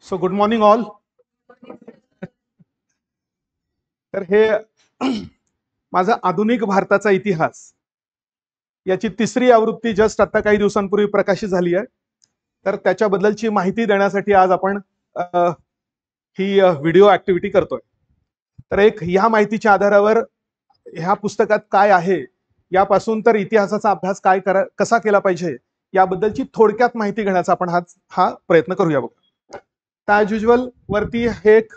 So good morning all. तर हे माझा आधुनिक भारताचा इतिहास याची तिसरी आवृत्ती जस्ट आता काही दिवसांपूर्वी प्रकाशित झाली आहे. तर त्याच्याबद्दलची माहिती देण्यासाठी आज आपण ही व्हिडिओ ऍक्टिव्हिटी करतोय. तर एक ह्या माहितीच्या आधारावर ह्या पुस्तकात काय आहे यापासून तर इतिहासाचा अभ्यास कसा केला पाहिजे याबद्दलची थोडक्यात माहिती घेण्याचा आपण हा प्रयत्न करूया. बघा, ॲज युजल वरती हे एक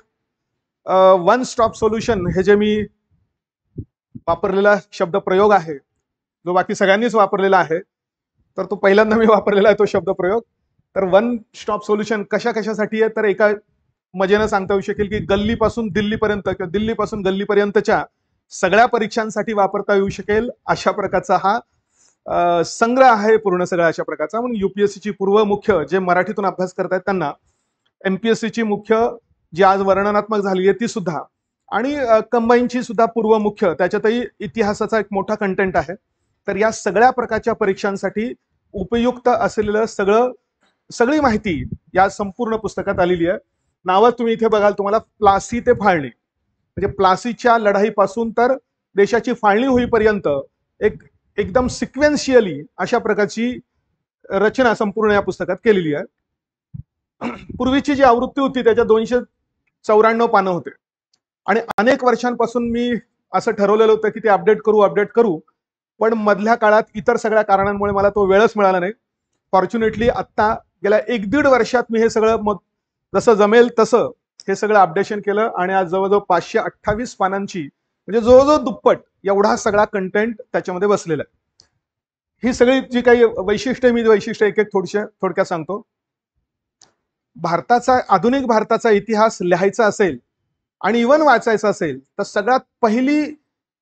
वन स्टॉप सोल्युशन हे जे मी वापरलेला शब्द प्रयोग आहे, जो बाकी सगळ्यांनीच वापरलेला आहे, तर तो पहिल्यांदा मी वापरलेला आहे तो शब्द प्रयोग. तर वन स्टॉप सोल्युशन कशा कशासाठी आहे तर एका मजेनं सांगता येऊ शकेल की गल्लीपासून दिल्लीपर्यंत किंवा दिल्लीपासून गल्लीपर्यंतच्या सगळ्या परीक्षांसाठी वापरता येऊ शकेल अशा प्रकारचा हा संग्रह आहे पूर्ण सगळ्या अशा प्रकारचा. म्हणून युपीएससीची पूर्व मुख्य जे मराठीतून अभ्यास करतायत त्यांना, एमपीएससीची मुख्य जी आज वर्णनात्मक झाली आहे ती सुद्धा, आणि कंबाईनची सुद्धा पूर्व मुख्य, त्याच्यातही इतिहासाचा एक मोठा कंटेंट आहे. तर या सगळ्या प्रकारच्या परीक्षांसाठी उपयुक्त असलेलं सगळी माहिती या संपूर्ण पुस्तकात आलेली आहे. नावं तुम्ही इथे बघाल, तुम्हाला प्लासी ते फाळणी, म्हणजे प्लासीच्या लढाईपासून तर देशाची फाळणी होईपर्यंत एकदम सिक्वेन्शियली अशा प्रकारची रचना संपूर्ण या पुस्तकात केलेली आहे. पूर्वीची जी आवृत्ती होती त्याच्या 294 पानं होते आणि अनेक वर्षांपासून मी असं ठरवलेलं होतं की ते अपडेट करू, पण मधल्या काळात इतर सगळ्या कारणांमुळे मला तो वेळच मिळाला नाही. फॉर्च्युनेटली आत्ता गेल्या 1-1.5 वर्षात मी हे सगळं जसं जमेल तसं हे सगळं अपडेशन केलं आणि आज जवळजवळ 528 पानांची, म्हणजे जवळजवळ दुप्पट एवढा सगळा कंटेंट त्याच्यामध्ये बसलेला आहे. ही सगळी जी काही वैशिष्ट्ये एक एक थोडक्यात सांगतो. आधुनिक भारताचा इतिहास लिहायचा असेल आणि इव्हन वाचायचा असेल तर सगळ्यात पहिली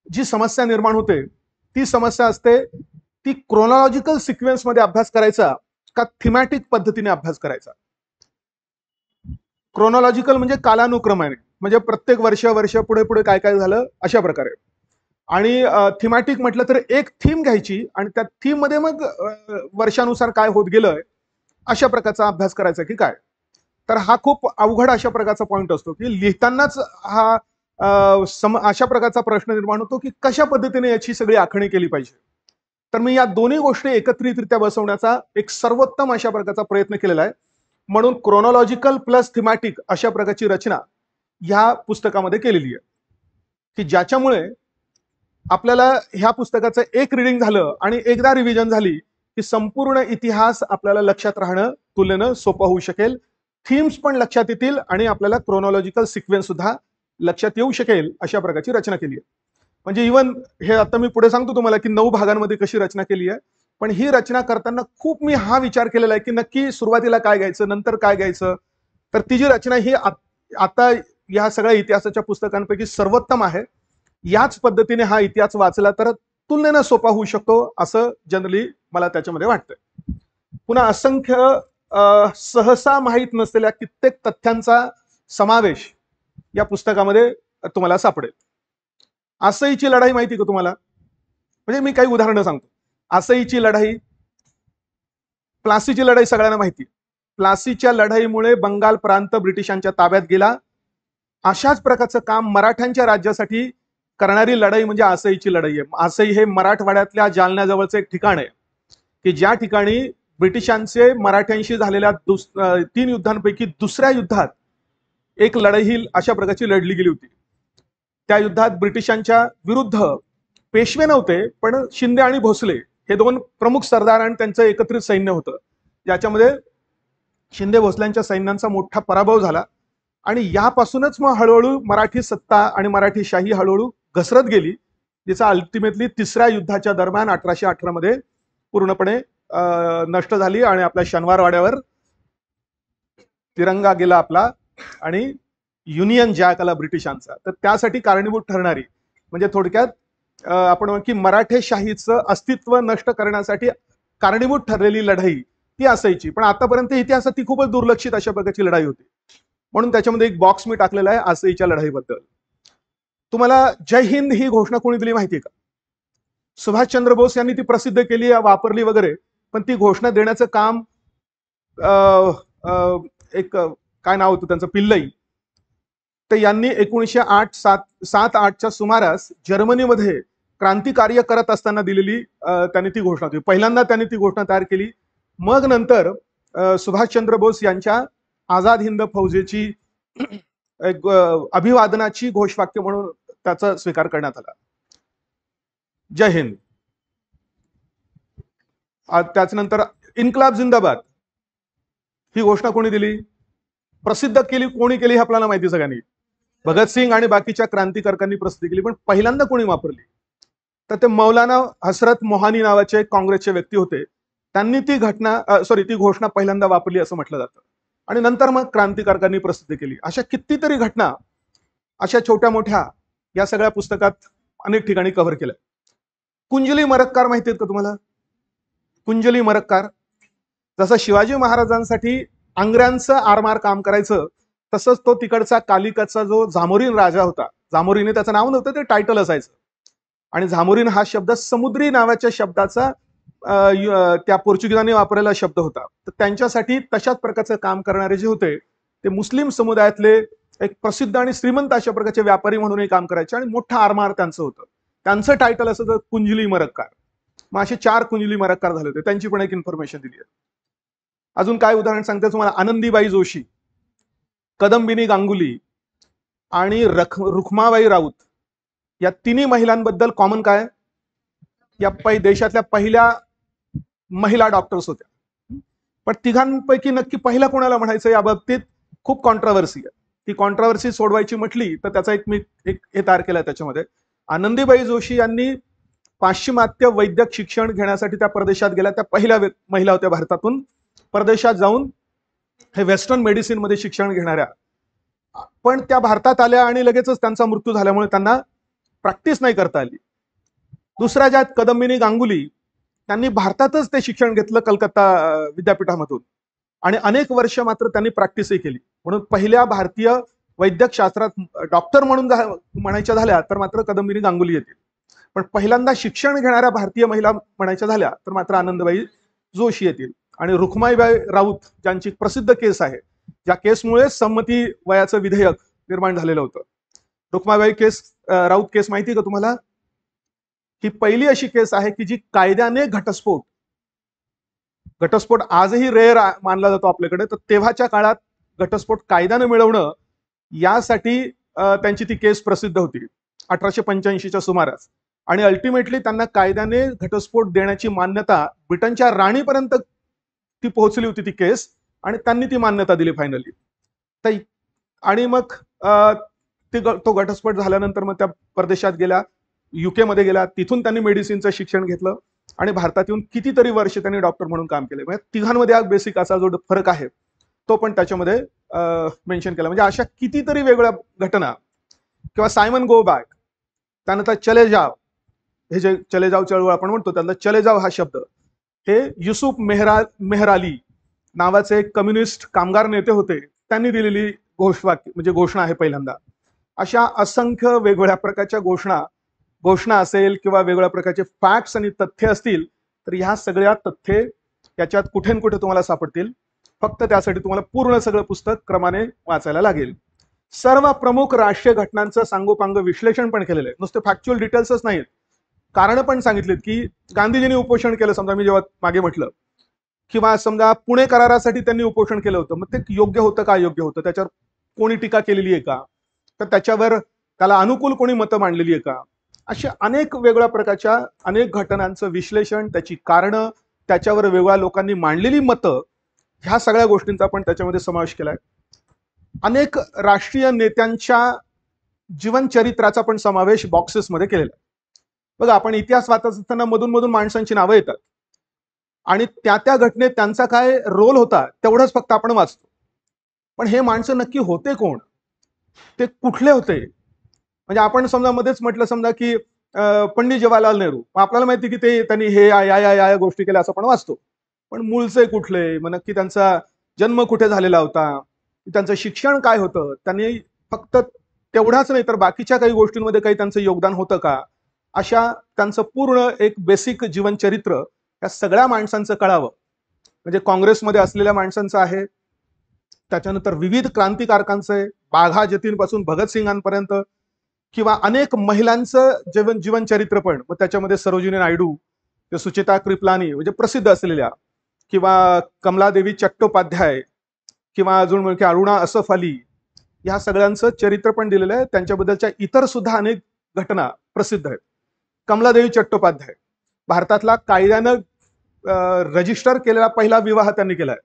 जी समस्या निर्माण होते ती समस्या असते ती क्रोनॉलॉजिकल सिक्वेन्स मध्ये अभ्यास करायचा का थीमॅटिक पद्धतीने अभ्यास करायचा. क्रोनॉलॉजिकल म्हणजे कालानुक्रमाने, म्हणजे प्रत्येक वर्ष पुढे काय काय झालं अशा प्रकारे, आणि थीमॅटिक म्हटलं तर एक थीम घ्यायची आणि त्या थीम मध्ये मग वर्षानुसार काय होत गेलंय अशा प्रकारचा अभ्यास करायचा की काय. तर हा खूप अवघड अशा प्रकारचा पॉइंट असतो की लिहितानाच हा अशा प्रकारचा प्रश्न निर्माण होतो की कशा पद्धतीने याची सगळी आखणी केली पाहिजे. तर मी या दोन्ही गोष्टी एकत्रितरित्या बसवण्याचा एक सर्वोत्तम अशा प्रकारचा प्रयत्न केलेला आहे. म्हणून क्रोनॉलॉजिकल प्लस थीमॅटिक अशा प्रकारची रचना ह्या पुस्तकामध्ये केलेली आहे की ज्याच्यामुळे आपल्याला ह्या पुस्तकाचं एक रिडिंग झालं आणि एकदा रिव्हिजन झाली की संपूर्ण इतिहास आपल्याला लक्षात राहणं तुलनेनं सोपं होऊ शकेल. थीम्स पण लक्षात येतील आणि आपल्याला क्रोनॉलॉजिकल सिक्वेन्स सुद्धा लक्षात येऊ शकेल अशा प्रकारची रचना केली आहे. म्हणजे इव्हन हे आता मी पुढे सांगतो तुम्हाला की 9 भागांमध्ये कशी रचना केली आहे, पण ही रचना करताना खूप मी हा विचार केलेला आहे की नक्की सुरुवातीला काय घ्यायचं, नंतर काय घ्यायचं. तर ती जी रचना ही आता या सगळ्या इतिहासाच्या पुस्तकांपैकी सर्वोत्तम आहे. याच पद्धतीने हा इतिहास वाचला तर तुलनेनं सोपा होऊ शकतो असं जनरली मला त्याच्यामध्ये वाटतंय. पुन्हा असंख्य सहसा माहीत नसलेल्या कित्येक तथ्यांचा समावेश या पुस्तकामध्ये तुम्हाला सापडेल. आसईची लढाई माहिती का तुम्हाला? म्हणजे मी काही उदाहरणं सांगतो. आसईची लढाई, प्लासीची लढाई सगळ्यांना माहिती. प्लासीच्या लढाईमुळे बंगाल प्रांत ब्रिटिशांच्या ताब्यात गेला. अशाच प्रकारचं काम मराठ्यांच्या राज्यासाठी करणारी लढाई म्हणजे आसईची लढाई आहे. आसई हे मराठवाड्यातल्या जालन्याजवळचं एक ठिकाण आहे की ज्या ठिकाणी ब्रिटिशांचे मराठ्यांशी झालेल्या 3 युद्धांपैकी दुसऱ्या युद्धात एक लढाई ही अशा प्रकारची लढली गेली होती. त्या युद्धात ब्रिटिशांच्या विरुद्ध पेशवे नव्हते, पण शिंदे आणि भोसले हे 2 प्रमुख सरदार आणि त्यांचं एकत्रित सैन्य होतं, ज्याच्यामध्ये शिंदे भोसल्यांच्या सैन्यांचा मोठा पराभव झाला. आणि यापासूनच मग हळूहळू मराठी सत्ता आणि मराठी शाही हळूहळू घसरत गेली, जिचा अल्टिमेटली तिसऱ्या युद्धाच्या दरम्यान 1818 मध्ये पूर्णपणे नष्ट झाली आणि आपल्या शनिवारवाड्यावर तिरंगा गेला आपला आणि युनियन जॅक आला ब्रिटिशांचा. तर त्यासाठी कारणीभूत ठरणारी, म्हणजे थोडक्यात आपण म्हणू की मराठेशाहीचं अस्तित्व नष्ट करण्यासाठी कारणीभूत ठरलेली लढाई ती असायची. पण आतापर्यंत इतिहासात ती खूपच दुर्लक्षित अशा प्रकारची लढाई होती. म्हणून त्याच्यामध्ये एक बॉक्स मी टाकलेला आहे आसईच्या लढाईबद्दल. तुम्हाला जय हिंद ही घोषणा कोणी दिली माहिती का? सुभाषचंद्र बोस यांनी ती प्रसिद्ध केली, वापरली वगैरे, पण ती घोषणा देण्याचं काम एक काय नाव होतं त्यांचं, पिल्लई. तर यांनी 1907-8च्या सुमारास जर्मनीमध्ये क्रांतिकार्य करत असताना दिलेली त्यांनी ती घोषणा होती. पहिल्यांदा त्यांनी ती घोषणा तयार केली. मग नंतर सुभाषचंद्र बोस यांच्या आझाद हिंद फौजेची एक अभिवादनाची घोषवाक्य म्हणून त्याचा स्वीकार करण्यात आला. जय हिंद. त्याच्यानंतर इन्कलाब जिंदाबाद ही घोषणा कोणी दिली, प्रसिद्ध केली, कोणी केली हे आपल्याला माहिती सगळ्यांनी. भगतसिंग आणि बाकीच्या क्रांतिकारकांनी प्रसिद्ध केली, पण पहिल्यांदा कोणी वापरली तर ते मौलाना हसरत मोहानी नावाचे काँग्रेसचे व्यक्ती होते. त्यांनी ती घोषणा पहिल्यांदा वापरली असं म्हटलं जातं. आणि नंतर मग क्रांतिकारकांनी प्रसिद्ध केली. अशा कितीतरी घटना अशा छोट्या मोठ्या या सगळ्या पुस्तकात अनेक ठिकाणी कव्हर केल्या. कुंजली मरक्कार माहिती आहेत का तुम्हाला? कुंजली मरक्कार जसं शिवाजी महाराजांसाठी आंग्र्यांचं आरमार काम करायचं, तसंच तो तिकडचा कालिकाचा जो झामोरीन राजा होता, झामोरीने त्याचं नाव नव्हतं, ते टायटल असायचं. आणि झामोरीन हा शब्द समुद्री नावाच्या शब्दाचा त्या पोर्चुगीजांनी वापरलेला शब्द होता. तर त्यांच्यासाठी तशाच प्रकारचं काम करणारे जे होते ते मुस्लिम समुदायातले एक प्रसिद्ध आणि श्रीमंत अशा प्रकारचे व्यापारी म्हणूनही काम करायचे आणि मोठा आरमार त्यांचं होतं. त्यांचं टायटल असं कुंजली मरक्कार. मग असे 4 कुंजली मरक्कार झाले होते. त्यांची पण एक इन्फॉर्मेशन दिली आहे. अजून काय उदाहरण सांगते तुम्हाला. आनंदीबाई जोशी, कदंबिनी गांगुली आणि रुखमाबाई राऊत या तिन्ही महिलांबद्दल कॉमन काय, या देशातल्या पहिल्या महिला डॉक्टर्स होत्या. पण तिघांपैकी नक्की पहिला कोणाला म्हणायचं या बाबतीत खूप कॉन्ट्रोव्हर्सी आहे. ती कॉन्ट्रोव्हर्सी सोडवायची म्हटली तर त्याचा मी हे तयार केला. त्याच्यामध्ये आनंदीबाई जोशी यांनी पाश्चिमात्य वैद्यक शिक्षण घेण्यासाठी त्या परदेशात गेल्या. त्या पहिल्या महिला होत्या भारतातून परदेशात जाऊन हे वेस्टर्न मेडिसिन मध्ये शिक्षण घेणाऱ्या. पण त्या भारतात आल्या आणि लगेचच त्यांचा मृत्यू झाल्यामुळे त्यांना प्रॅक्टिस नाही करता आली. दुसऱ्या ज्या कदंबिनी गांगुली, त्यांनी भारतातच ते शिक्षण घेतलं कलकत्ता विद्यापीठामधून आणि अनेक वर्ष मात्र त्यांनी प्रॅक्टिसही केली. म्हणून पहिल्या भारतीय वैद्यक शास्त्रात डॉक्टर म्हणून म्हणायच्या झाल्या तर मात्र कदंबिनी गांगुली येतील. पण पहिल्यांदा शिक्षण घेणाऱ्या भारतीय महिला म्हणायच्या झाल्या तर मात्र आनंदबाई जोशी येतील. आणि रुखमाईबाई राऊत ज्यांची प्रसिद्ध केस आहे, ज्या केसमुळे संमती वयाचं विधेयक निर्माण झालेलं होतं. रुखमाईबाई राऊत केस माहिती का तुम्हाला? ही पहिली अशी केस आहे की जी कायद्याने घटस्फोट आजही रेअर मानला जातो आपल्याकडे, तर तेव्हाच्या काळात घटस्फोट कायद्याने मिळवणं यासाठी त्यांची ती केस प्रसिद्ध होती 1885च्या सुमारास. आणि अल्टिमेटली त्यांना कायद्याने घटस्फोट देण्याची मान्यता ब्रिटनच्या राणीपर्यंत ती पोहोचली होती ती केस, आणि त्यांनी ती मान्यता दिली फायनली. आणि मग तो घटस्फोट झाल्यानंतर मग त्या परदेशात गेल्या, युके मध्ये गेल्या. तिथून त्यांनी मेडिसिनचं शिक्षण घेतलं आणि भारतात येऊन कितीतरी वर्ष त्यांनी डॉक्टर म्हणून काम केले. म्हणजे तिघांमध्ये हा बेसिक असा जो फरक आहे तो पण त्याच्यामध्ये मेन्शन केला. म्हणजे अशा कितीतरी वेगळ्या घटना. किंवा सायमन गो बॅक, त्यानंतर चले जाव, हे जे चले जाव चळवळ आपण म्हणतो त्यातला चले जाव हा शब्द, हे युसुफ मेहराली नावाचे एक कम्युनिस्ट कामगार नेते होते, त्यांनी दिलेली घोषणा आहे पहिल्यांदा. अशा असंख्य वेगवेगळ्या प्रकारच्या घोषणा असेल किंवा वेगवेगळ्या प्रकारचे फॅक्ट्स आणि तथ्य असतील, तर ह्या सगळ्या तथ्ये याच्यात कुठे न कुठे तुम्हाला सापडतील. फक्त त्यासाठी तुम्हाला पूर्ण सगळं पुस्तक क्रमाने वाचायला लागेल. सर्व प्रमुख राष्ट्रीय घटनांचं सांगोपांग विश्लेषण पण केलेलं आहे. नुसते फॅक्च्युअल डिटेल्सच नाहीत, कारण पण सांगितलीत की गांधीजींनी उपोषण केलं, समजा मी जेव्हा मागे म्हटलं, किंवा समजा पुणे करारासाठी त्यांनी उपोषण केलं होतं, मग ते योग्य होतं का अयोग्य होतं, त्याच्यावर कोणी टीका केलेली आहे का, तर त्याच्यावर त्याला अनुकूल कोणी मतं मांडलेली आहे का. अशा अनेक वेगवेगळ्या प्रकारच्या अनेक घटनांचं विश्लेषण, त्याची कारणं, त्याच्यावर वेगवेगळ्या लोकांनी मांडलेली मतं, ह्या सगळ्या गोष्टींचा पण त्याच्यामध्ये समावेश केलाय. अनेक राष्ट्रीय नेत्यांच्या जीवनचरित्राचा पण समावेश बॉक्सेसमध्ये केलेला आहे. बघा, आपण इतिहास वाचत असताना मधून मधून माणसांची नावं येतात आणि त्या घटनेत त्यांचा काय रोल होता तेवढंच फक्त आपण वाचतो. पण हे माणसं नक्की होते कोण, ते कुठले होते. म्हणजे आपण समजा मध्येच म्हटलं समजा की पंडित जवाहरलाल नेहरू, आपल्याला माहिती की ते त्यांनी हे या गोष्टी केल्या असं आपण वाचतो. पण मूळचे कुठले, मग नक्की त्यांचा जन्म कुठे झालेला होता, त्यांचं शिक्षण काय होतं, त्यांनी फक्त तेवढाच नाही तर बाकीच्या काही गोष्टींमध्ये काही त्यांचं योगदान होतं का, अशा त्यांचं पूर्ण एक बेसिक जीवनचरित्र या सगळ्या माणसांचं कळावं. म्हणजे काँग्रेसमध्ये असलेल्या माणसांचं आहे, त्याच्यानंतर विविध क्रांतिकारकांचे, बाघा जतीनपासून भगतसिंगांपर्यंत, किंवा अनेक महिलांचं जीवन चरित्र पण, मग त्याच्यामध्ये सरोजिनी नायडू, ते सुचिता कृपलानी म्हणजे प्रसिद्ध असलेल्या, किंवा कमलादेवी चट्टोपाध्याय, किंवा अजून म्हणजे अरुणा असफ अली, ह्या सगळ्यांचं चरित्र पण दिलेलं आहे. त्यांच्याबद्दलच्या इतर सुद्धा अनेक घटना प्रसिद्ध आहेत. कमलादेवी चट्टोपाध्याय भारतातला कायद्यानं रजिस्टर केलेला पहिला विवाह त्यांनी केलाय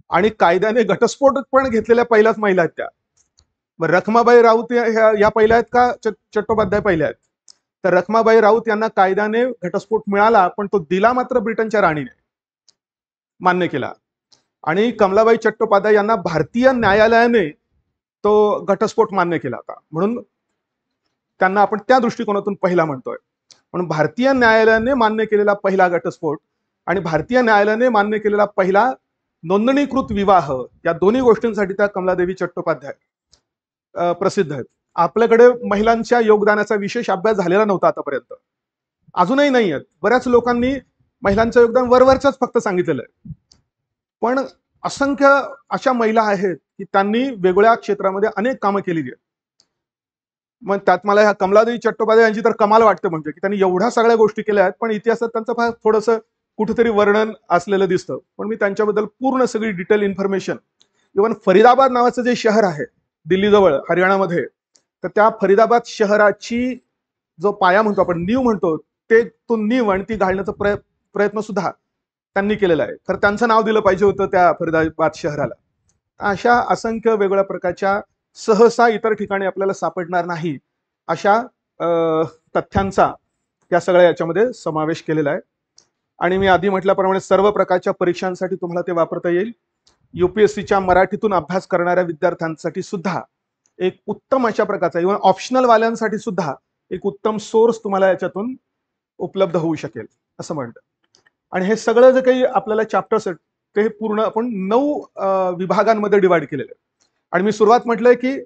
आणि कायद्याने घटस्फोट पण घेतलेल्या पहिल्याच महिला आहेत त्या. मग रखमाबाई राऊत या पहिल्या आहेत का चट्टोपाध्याय पहिल्या आहेत? तर रखमाबाई राऊत यांना कायद्याने घटस्फोट मिळाला, पण तो दिला मात्र ब्रिटनच्या राणीने मान्य केला. आणि कमलाबाई चट्टोपाध्याय यांना भारतीय न्यायालयाने तो घटस्फोट मान्य केला होता, म्हणून त्यांना आपण त्या दृष्टिकोनातून पहिला म्हणतोय. म्हणून भारतीय न्यायालयाने मान्य केलेला पहिला घटस्फोट आणि भारतीय न्यायालयाने मान्य केलेला पहिला नोंदणीकृत विवाह, या दोन्ही गोष्टींसाठी त्या कमलादेवी चट्टोपाध्याय प्रसिद्ध आहेत. आपल्याकडे महिलांच्या योगदानाचा विशेष अभ्यास झालेला नव्हता आतापर्यंत, अजूनही नाही आहेत. बऱ्याच लोकांनी महिलांचं योगदान वरवरच फक्त सांगितलेलं आहे, पण असंख्य अशा महिला आहेत की त्यांनी वेगळ्या क्षेत्रामध्ये अनेक कामं केलेली आहेत. मग त्यात मला ह्या कमलादेवी चट्टोपाध्याय यांची तर कमाल वाटते, म्हणजे की त्यांनी एवढ्या सगळ्या गोष्टी केल्या आहेत, पण इतिहासात त्यांचं फार थोडंसं कुठेतरी वर्णन असलेलं दिसतं. पण मी त्यांच्याबद्दल पूर्ण सगळी डिटेल इन्फॉर्मेशन, इव्हन फरीदाबाद नावाचं जे शहर आहे दिल्लीजवळ हरियाणामध्ये, तर त्या फरीदाबाद शहराची जो पाया म्हणतो आपण, नीव म्हणतो, तो नीव आणि ती घालण्याचा प्रयत्न सुद्धा त्यांनी केलेला आहे. तर त्यांचं नाव दिलं पाहिजे होतं त्या फरीदाबाद शहराला. अशा असंख्य वेगवेगळ्या प्रकारच्या, सहसा इतर ठिकाणी आपल्याला सापडणार नाही अशा तथ्यांचा या सगळ्या याच्यामध्ये समावेश केलेला आहे. आणि मी आधी म्हटल्याप्रमाणे सर्व प्रकारच्या परीक्षांसाठी तुम्हाला ते वापरता येईल. युपीएससीच्या मराठीतून अभ्यास करणाऱ्या विद्यार्थ्यांसाठी सुद्धा एक उत्तम अशा प्रकारचा, इव्हन ऑप्शनल वाल्यांसाठी सुद्धा एक उत्तम सोर्स तुम्हाला याच्यातून उपलब्ध होऊ शकेल असं म्हणतं. आणि हे सगळं जे काही आपल्याला चॅप्टर्स आहेत ते पूर्ण आपण 9 विभागांमध्ये डिवाइड केलेले आहे. आणि मी सुरुवात म्हटलंय की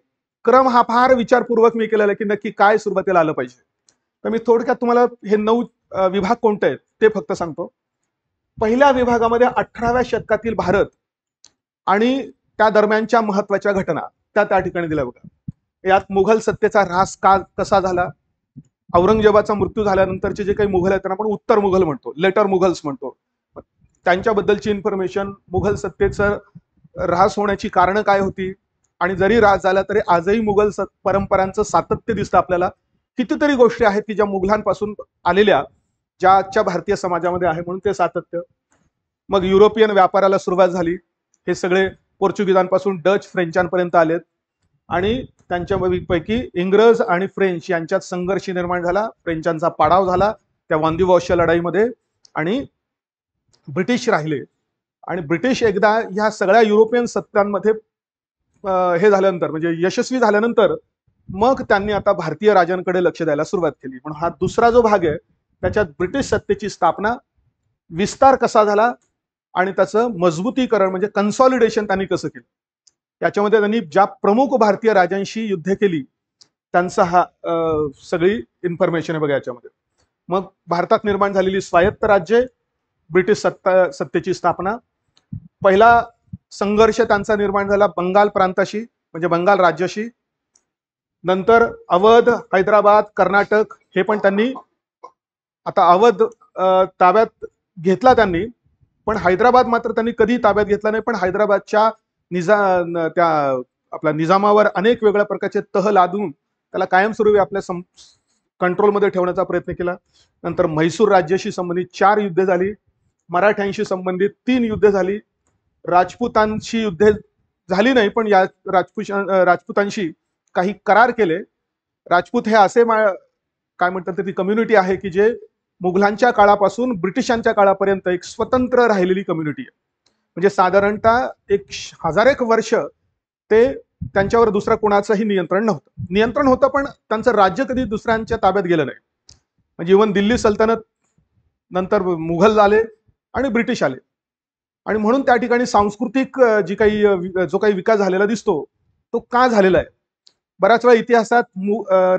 क्रम हा फार विचारपूर्वक मी केलेला आहे की नक्की काय सुरुवातीला आलं पाहिजे. तर मी थोडक्यात तुम्हाला हे 9 विभाग कोणते आहेत ते फक्त सांगतो. पहिल्या विभागामध्ये 18व्या शतकातील भारत आणि त्या दरम्यानच्या महत्वाच्या घटना त्या ठिकाणी दिल्या बघा. यात मुघल सत्तेचा ऱ्हास कसा झाला, औरंगजेबाचा मृत्यू झाल्यानंतरचे जे काही मुघल आहेत त्यांना आपण उत्तर मुघल म्हणतो, लेटर मुघल्स म्हणतो, त्यांच्याबद्दलची इन्फॉर्मेशन, मुघल सत्तेचं ऱ्हास होण्याची कारणं काय होती, आणि जरी ऱ्हास झाला तरी आजही मुघल परंपरांचं सातत्य दिसतं आपल्याला. कितीतरी गोष्टी आहेत की ज्या मुघलांपासून आलेल्या, ज्या आजच्या भारतीय समाजामध्ये आहे, म्हणून ते सातत्य. मग युरोपियन व्यापाराला सुरुवात झाली, हे सगळे पोर्चुगीजांपासून डच फ्रेंचांपर्यंत आलेत, आणि त्यांच्यापैकी इंग्रज आणि फ्रेंच यांच्यात संघर्ष निर्माण झाला, फ्रेंचांचा पाडाव झाला त्या वांदिवॉशच्या लढाईमध्ये, आणि ब्रिटिश राहिले. आणि ब्रिटिश एकदा ह्या सगळ्या युरोपियन सत्तांमध्ये हे झाल्यानंतर, म्हणजे यशस्वी झाल्यानंतर, मग त्यांनी आता भारतीय राजांकडे लक्ष द्यायला सुरुवात केली. म्हणून हा दुसरा जो भाग आहे त्याच्यात ब्रिटिश सत्तेची स्थापना, विस्तार कसा झाला आणि त्याचं मजबूतीकरण म्हणजे कन्सॉलिडेशन त्यांनी कसं केलं, याच्यामध्ये त्यांनी ज्या प्रमुख भारतीय राजांशी युद्ध केली त्यांचा हा सगळी इन्फॉर्मेशन आहे बघा याच्यामध्ये. मग भारतात निर्माण झालेली स्वायत्त राज्ये, ब्रिटिश सत्तेची स्थापना, पहिला संघर्ष त्यांचा निर्माण झाला बंगाल प्रांताशी म्हणजे बंगाल राज्याशी, नंतर अवध, हैदराबाद, कर्नाटक हे पण त्यांनी, आता अवध ताब्यात घेतला त्यांनी, पण हैदराबाद मात्र त्यांनी कधी ताब्यात घेतला नाही. पण हैदराबादच्या त्या आपल्या निजामावर अनेक वेगळ्या प्रकारचे तह लादून त्याला कायमस्वरूपी आपल्या कंट्रोलमध्ये ठेवण्याचा प्रयत्न केला. नंतर म्हैसूर राज्याशी संबंधित 4 युद्ध झाली, मराठ्यांशी संबंधित 3 युद्ध झाली, राजपूतांशी युद्ध झाली नाही, पण या राजपूतांशी काही करार केले. राजपूत हे असे काय म्हणतात ती कम्युनिटी आहे की जे मुघलांच्या काळापासून ब्रिटिशांच्या काळापर्यंत एक स्वतंत्र राहिलेली कम्युनिटी आहे. म्हणजे साधारणतः 1000 वर्ष ते त्यांच्यावर दुसरा कोणाचंही नियंत्रण होतं, पण त्यांचं राज्य कधी दुसऱ्यांच्या ताब्यात गेलं नाही. म्हणजे इव्हन दिल्ली सल्तनत नंतर मुघल आले आणि ब्रिटिश आले, आणि म्हणून त्या ठिकाणी सांस्कृतिक जो काही विकास झालेला दिसतो तो का झालेला आहे. बऱ्याच वेळा इतिहासात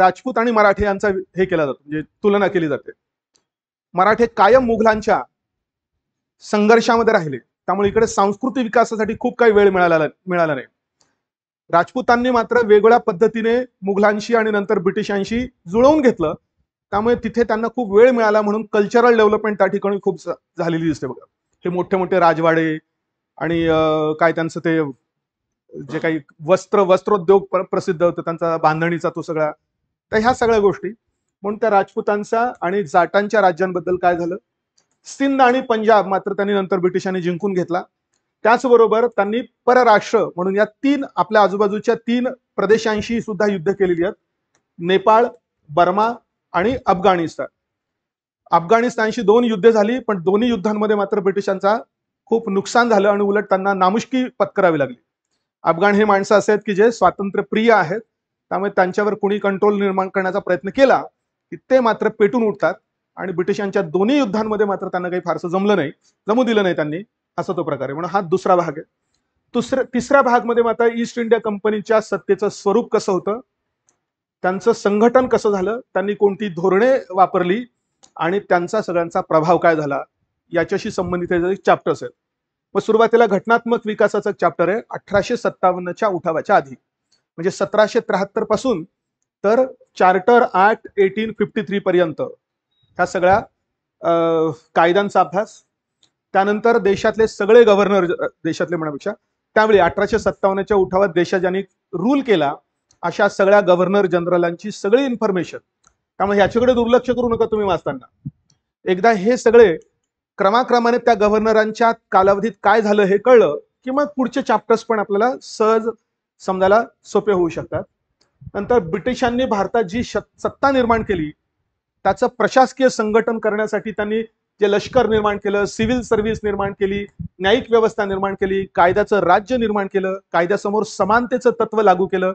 राजपूत आणि मराठे यांचा हे केला जातो, म्हणजे तुलना केली जाते. मराठे कायम मुघलांच्या संघर्षामध्ये राहिले, त्यामुळे इकडे सांस्कृतिक विकासासाठी खूप काही वेळ मिळाला नाही. राजपूतांनी मात्र वेगळ्या पद्धतीने मुघलांशी आणि नंतर ब्रिटिशांशी जुळवून घेतलं, त्यामुळे तिथे त्यांना खूप वेळ मिळाला, म्हणून कल्चरल डेव्हलपमेंट त्या ठिकाणी खूप झालेली दिसते बघा. हे मोठे मोठे राजवाडे आणि काय त्यांचं ते जे काही वस्त्रोद्योग प्रसिद्ध होतं त्यांचा, बांधणीचा तो सगळा, तर ह्या सगळ्या गोष्टी. म्हणून त्या राजपूतांच्या आणि जाटांच्या राज्यांबद्दल काय झालं, सिंध आणि पंजाब मात्र त्यांनी नंतर ब्रिटिशांनी जिंकून घेतला. त्याचबरोबर त्यांनी परराष्ट्र म्हणून या तीन आपल्या आजूबाजूच्या तीन प्रदेशांशी सुद्धा युद्ध केलेली आहेत, नेपाळ, बर्मा आणि अफगाणिस्तान. अफगाणिस्तानशी 2 युद्ध झाली, पण दोन्ही युद्धांमध्ये मात्र ब्रिटिशांचा खूप नुकसान झालं आणि उलट त्यांना नामुष्की पत्करावी लागली. अफगाण हे माणसं असे आहेत की जे स्वातंत्र्यप्रिय आहेत, त्यामुळे त्यांच्यावर कोणी कंट्रोल निर्माण करण्याचा प्रयत्न केला की ते मात्र पेटून उठतात आणि ब्रिटिशांच्या दोन्ही युद्धांमध्ये मात्र त्यांना काही फारसं जमू दिलं नाही त्यांनी, असा तो प्रकार आहे. म्हणून हा दुसरा भाग आहे. तिसऱ्या भागमध्ये मात्र ईस्ट इंडिया कंपनीच्या सत्तेचं स्वरूप कसं होतं, त्यांचं संघटन कसं झालं, त्यांनी कोणती धोरणे वापरली आणि त्यांचा सगळ्यांचा प्रभाव काय झाला, याच्याशी संबंधित चॅप्टर्स आहेत. मग सुरुवातीला घटनात्मक विकासाचा चॅप्टर आहे 1857च्या उठावाच्या आधी, म्हणजे 1773 पासून तर चार्टर ऍक्ट 1853 पर्यंत ह्या सगळ्या कायद्यांचा अभ्यास. त्यानंतर देशातले सगळे गव्हर्नर, देशातले म्हणण्यापेक्षा त्यावेळी 1857च्या उठावात देशात ज्यांनी रूल केला अशा सगळ्या गव्हर्नर जनरलांची सगळी इन्फॉर्मेशन. त्यामुळे ह्याच्याकडे दुर्लक्ष करू नका तुम्ही वाचताना. एकदा हे सगळे क्रमाक्रमाने त्या गव्हर्नरांच्या कालावधीत काय झालं हे कळलं की मग पुढचे चॅप्टर्स पण आपल्याला सहज समजायला सोपे होऊ शकतात. नंतर ब्रिटिशांनी भारतात जी सत्ता निर्माण केली त्याचं प्रशासकीय संघटन करण्यासाठी त्यांनी जे लष्कर निर्माण केलं, सिव्हिल सर्व्हिस निर्माण केली, न्यायिक व्यवस्था निर्माण केली, कायद्याचं राज्य निर्माण केलं, कायद्यासमोर समानतेचं तत्व लागू केलं.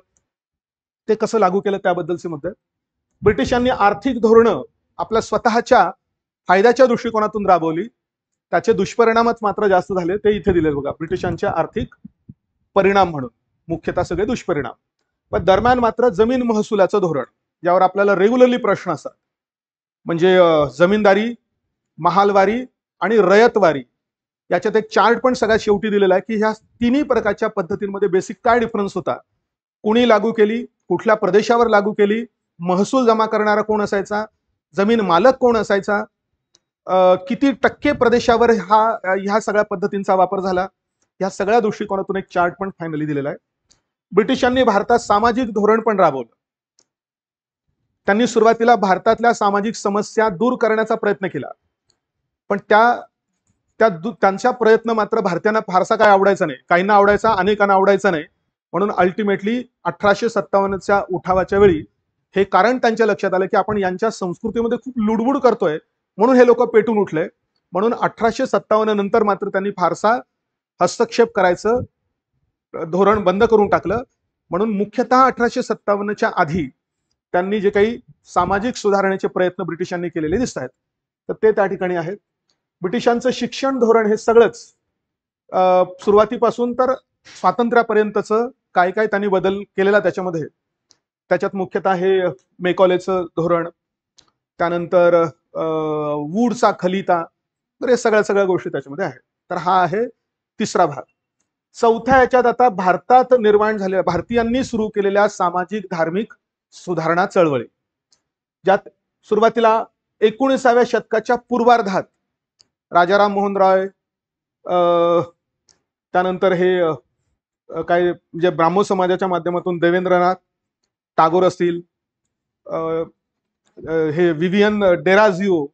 ते कसं लागू केलं त्याबद्दलचे मुद्दे. ब्रिटिशांनी आर्थिक धोरणं आपल्या स्वतःच्या फायद्याच्या दृष्टिकोनातून राबवली, त्याचे दुष्परिणामच मात्र जास्त झाले. ते इथे दिले बघा, ब्रिटिशांच्या आर्थिक परिणाम म्हणून मुख्यतः सगळे दुष्परिणाम. पण दरम्यान मात्र जमीन महसुलाचं धोरण, ज्यावर आपल्याला रेग्युलरली प्रश्न असतात, म्हणजे जमीनदारी, महालवारी आणि रयतवारी, याच्यात एक चार्ट पण सगळ्यात शेवटी दिलेला आहे की ह्या तिन्ही प्रकारच्या पद्धतींमध्ये बेसिक काय डिफरन्स होता, कुणी लागू केली, कुठल्या प्रदेशावर लागू केली, महसूल जमा करणारा कोण असायचा, जमीन मालक कोण असायचा, किती टक्के प्रदेशावर ह्या सगळ्या पद्धतींचा वापर झाला, या सगळ्या दृष्टिकोनातून एक चार्ट पण फायनली दिलेला आहे. ब्रिटिशांनी भारतात सामाजिक धोरण पण राबवलं. त्यांनी सुरुवातीला भारतातल्या सामाजिक समस्या दूर करण्याचा प्रयत्न केला, पण त्यांचा प्रयत्न मात्र भारतीयांना फारसा काय आवडायचा नाही. काहींना आवडायचा, अनेकांना आवडायचा नाही. म्हणून अल्टिमेटली 1857च्या उठावाच्या वेळी हे कारण त्यांच्या लक्षात आलं की आपण यांच्या संस्कृतीमध्ये खूप लुडबुड करतोय, म्हणून हे लोक पेटून उठले. म्हणून 1857 नंतर मात्र त्यांनी फारसा हस्तक्षेप करायचं धोरण बंद करून टाकलं. म्हणून मुख्यतः 1857च्या आधी त्यांनी जे काही सामाजिक सुधारणेचे प्रयत्न ब्रिटिशांनी केलेले दिसत आहेत, तर ते त्या ठिकाणी आहेत. ब्रिटिशांचं शिक्षण धोरण हे सगळंच सुरुवातीपासून तर स्वातंत्र्यापर्यंतचं काय काय त्यांनी बदल केलेला त्याच्यात मुख्यतः हे मेकॉलेचं धोरण, त्यानंतर वूडचा खलिता, तर हे सगळ्या गोष्टी त्याच्यामध्ये आहेत. तर हा आहे तिसरा भाग. चौथ्या याच्यात आता भारतात निर्माण झालेल्या, भारतीयांनी सुरू केलेल्या सामाजिक धार्मिक सुधारणा चळवळी, ज्यात सुरुवातीला 19व्या शतकाच्या पूर्वार्धात राजाराम मोहन रॉय, त्यानंतर हे काय म्हणजे ब्राह्मो समाजाच्या माध्यमातून देवेंद्रनाथ टागोर असतील, हे विवियन डेराझिओ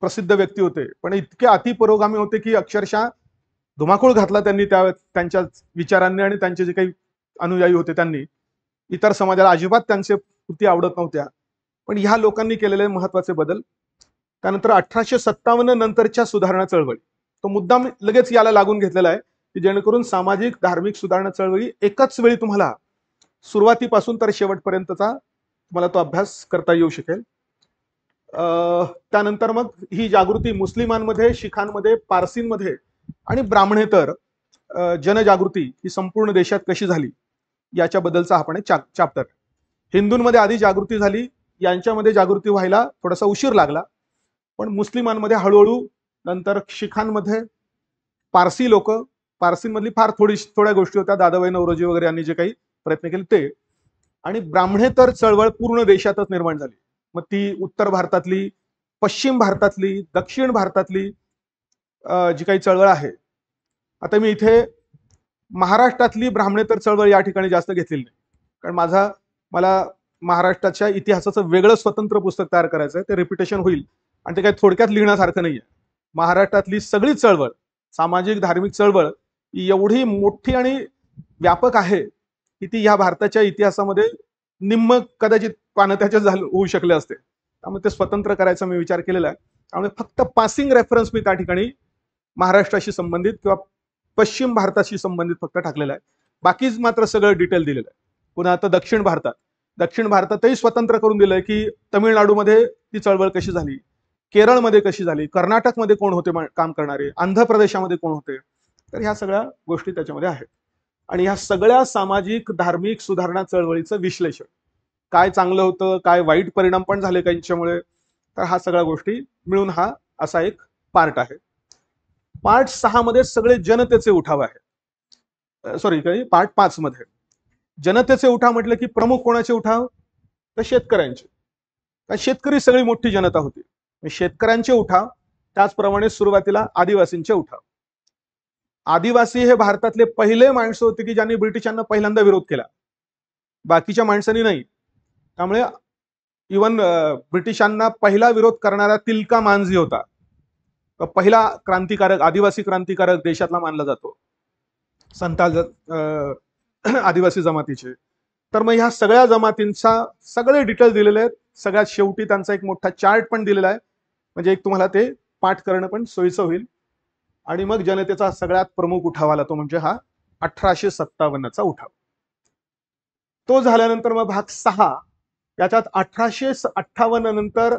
प्रसिद्ध व्यक्ती होते, पण इतके अतिपुरोगामी होते की अक्षरशः धुमाकूळ घातला त्यांनी त्यांच्या विचारांनी, आणि त्यांचे जे काही अनुयायी होते त्यांनी. इतर समाजाला अजिबात त्यांचे कृती आवडत नव्हत्या, पण ह्या लोकांनी केलेले महत्वाचे बदल. त्यानंतर 1857 नंतरच्या सुधारणा चळवळी, तो मुद्दाम लगेच याला लागून घेतलेला आहे की जेणेकरून सामाजिक धार्मिक सुधारणा चळवळी एकाच वेळी तुम्हाला सुरुवातीपासून तर शेवटपर्यंतचा तुम्हाला तो अभ्यास करता येऊ शकेल. त्यानंतर मग ही जागृती मुस्लिमांमध्ये, शिखांमध्ये, पारसींमध्ये आणि ब्राह्मणेतर जनजागृती ही संपूर्ण देशात कशी झाली याच्याबद्दलचा आपण एक चॅप्टर. हिंदूंमध्ये आधी जागृती झाली, यांच्यामध्ये जागृती व्हायला थोडासा उशीर लागला, पण मुस्लिमांमध्ये हळूहळू नंतर शिखांमध्ये पारसी लोक, पारसींमधली फार थोड्या गोष्टी होत्या, दादाभाई नौरोजी वगैरे यांनी जे काही प्रयत्न केले ते. आणि ब्राह्मणेतर चळवळ पूर्ण देशातच निर्माण झाली. मग ती उत्तर भारतातली, पश्चिम भारतातली, दक्षिण भारतातली जी काही चळवळ आहे. आता मी इथे महाराष्ट्रातली ब्राह्मणेतर चळवळ या ठिकाणी जास्त घेतलेली नाही, कारण मला महाराष्ट्राच्या इतिहासाचं वेगळं स्वतंत्र पुस्तक तयार करायचं आहे. ते रिपिटेशन होईल आणि ते काही थोडक्यात लिहिण्यासारखं नाहीये. महाराष्ट्रातली सगळी चळवळ, सामाजिक धार्मिक चळवळ एवढी मोठी आणि व्यापक आहे की ती या भारताच्या इतिहासामध्ये निम्म कदाचित पानं त्याच्यात होऊ शकले असते. त्यामुळे ते स्वतंत्र करायचा मी विचार केलेला आहे. त्यामुळे फक्त पासिंग रेफरन्स मी त्या ठिकाणी महाराष्ट्राशी संबंधित किंवा पश्चिम भारताशी संबंधित फक्त टाकलेला आहे. बाकीच मात्र सगळं डिटेल दिलेलं आहे. पुन्हा आता दक्षिण भारतातही स्वतंत्र करून दिलंय की तमिळनाडूमध्ये ती चळवळ कशी झाली, केरळमध्ये कशी झाली, कर्नाटकमध्ये कोण होते काम करणारे, आंध्र प्रदेशामध्ये कोण होते. तर ह्या सगळ्या गोष्टी त्याच्यामध्ये आहेत. आणि ह्या सगळ्या सामाजिक धार्मिक सुधारणा चळवळीचं विश्लेषण, काय चांगलं होतं, काय वाईट परिणाम पण झाले काहींच्यामुळे, तर हा सगळ्या गोष्टी मिळून हा असा एक पार्ट आहे. पार्ट 6 मध्ये सगळे जनतेचे उठाव आहे. सॉरी, पार्ट 5 मध्ये जनतेचे उठाव म्हटलं की प्रमुख कोणाचे उठाव, तर शेतकऱ्यांचे. शेतकरी सगळी मोठी जनता होती. शेतकऱ्यांचे उठाव, त्याचप्रमाणे सुरुवातीला आदिवासींचे उठाव. आदिवासी हे भारतातले पहिले माणसं होते की ज्यांनी ब्रिटिशांना पहिल्यांदा विरोध केला, बाकीच्या माणसांनी नाही. त्यामुळे इवन ब्रिटिशांना पहिला विरोध करणारा तिलका मांझी होता, पहिला क्रांतिकारक, आदिवासी क्रांतिकारक देशातला मानला जातो, संताल आदिवासी जमातीचे. तर मग ह्या सगळ्या जमातींचा सगळे डिटेल दिलेले आहेत. सगळ्यात शेवटी त्यांचा एक मोठा चार्ट पण दिलेला आहे, म्हणजे एक तुम्हाला ते पाठ करणं पण सोयीचं होईल. आणि मग जनतेचा सगळ्यात प्रमुख उठाव आला, तो म्हणजे हा 1857चा उठाव. तो झाल्यानंतर मग भाग 6, याच्यात 1858 नंतर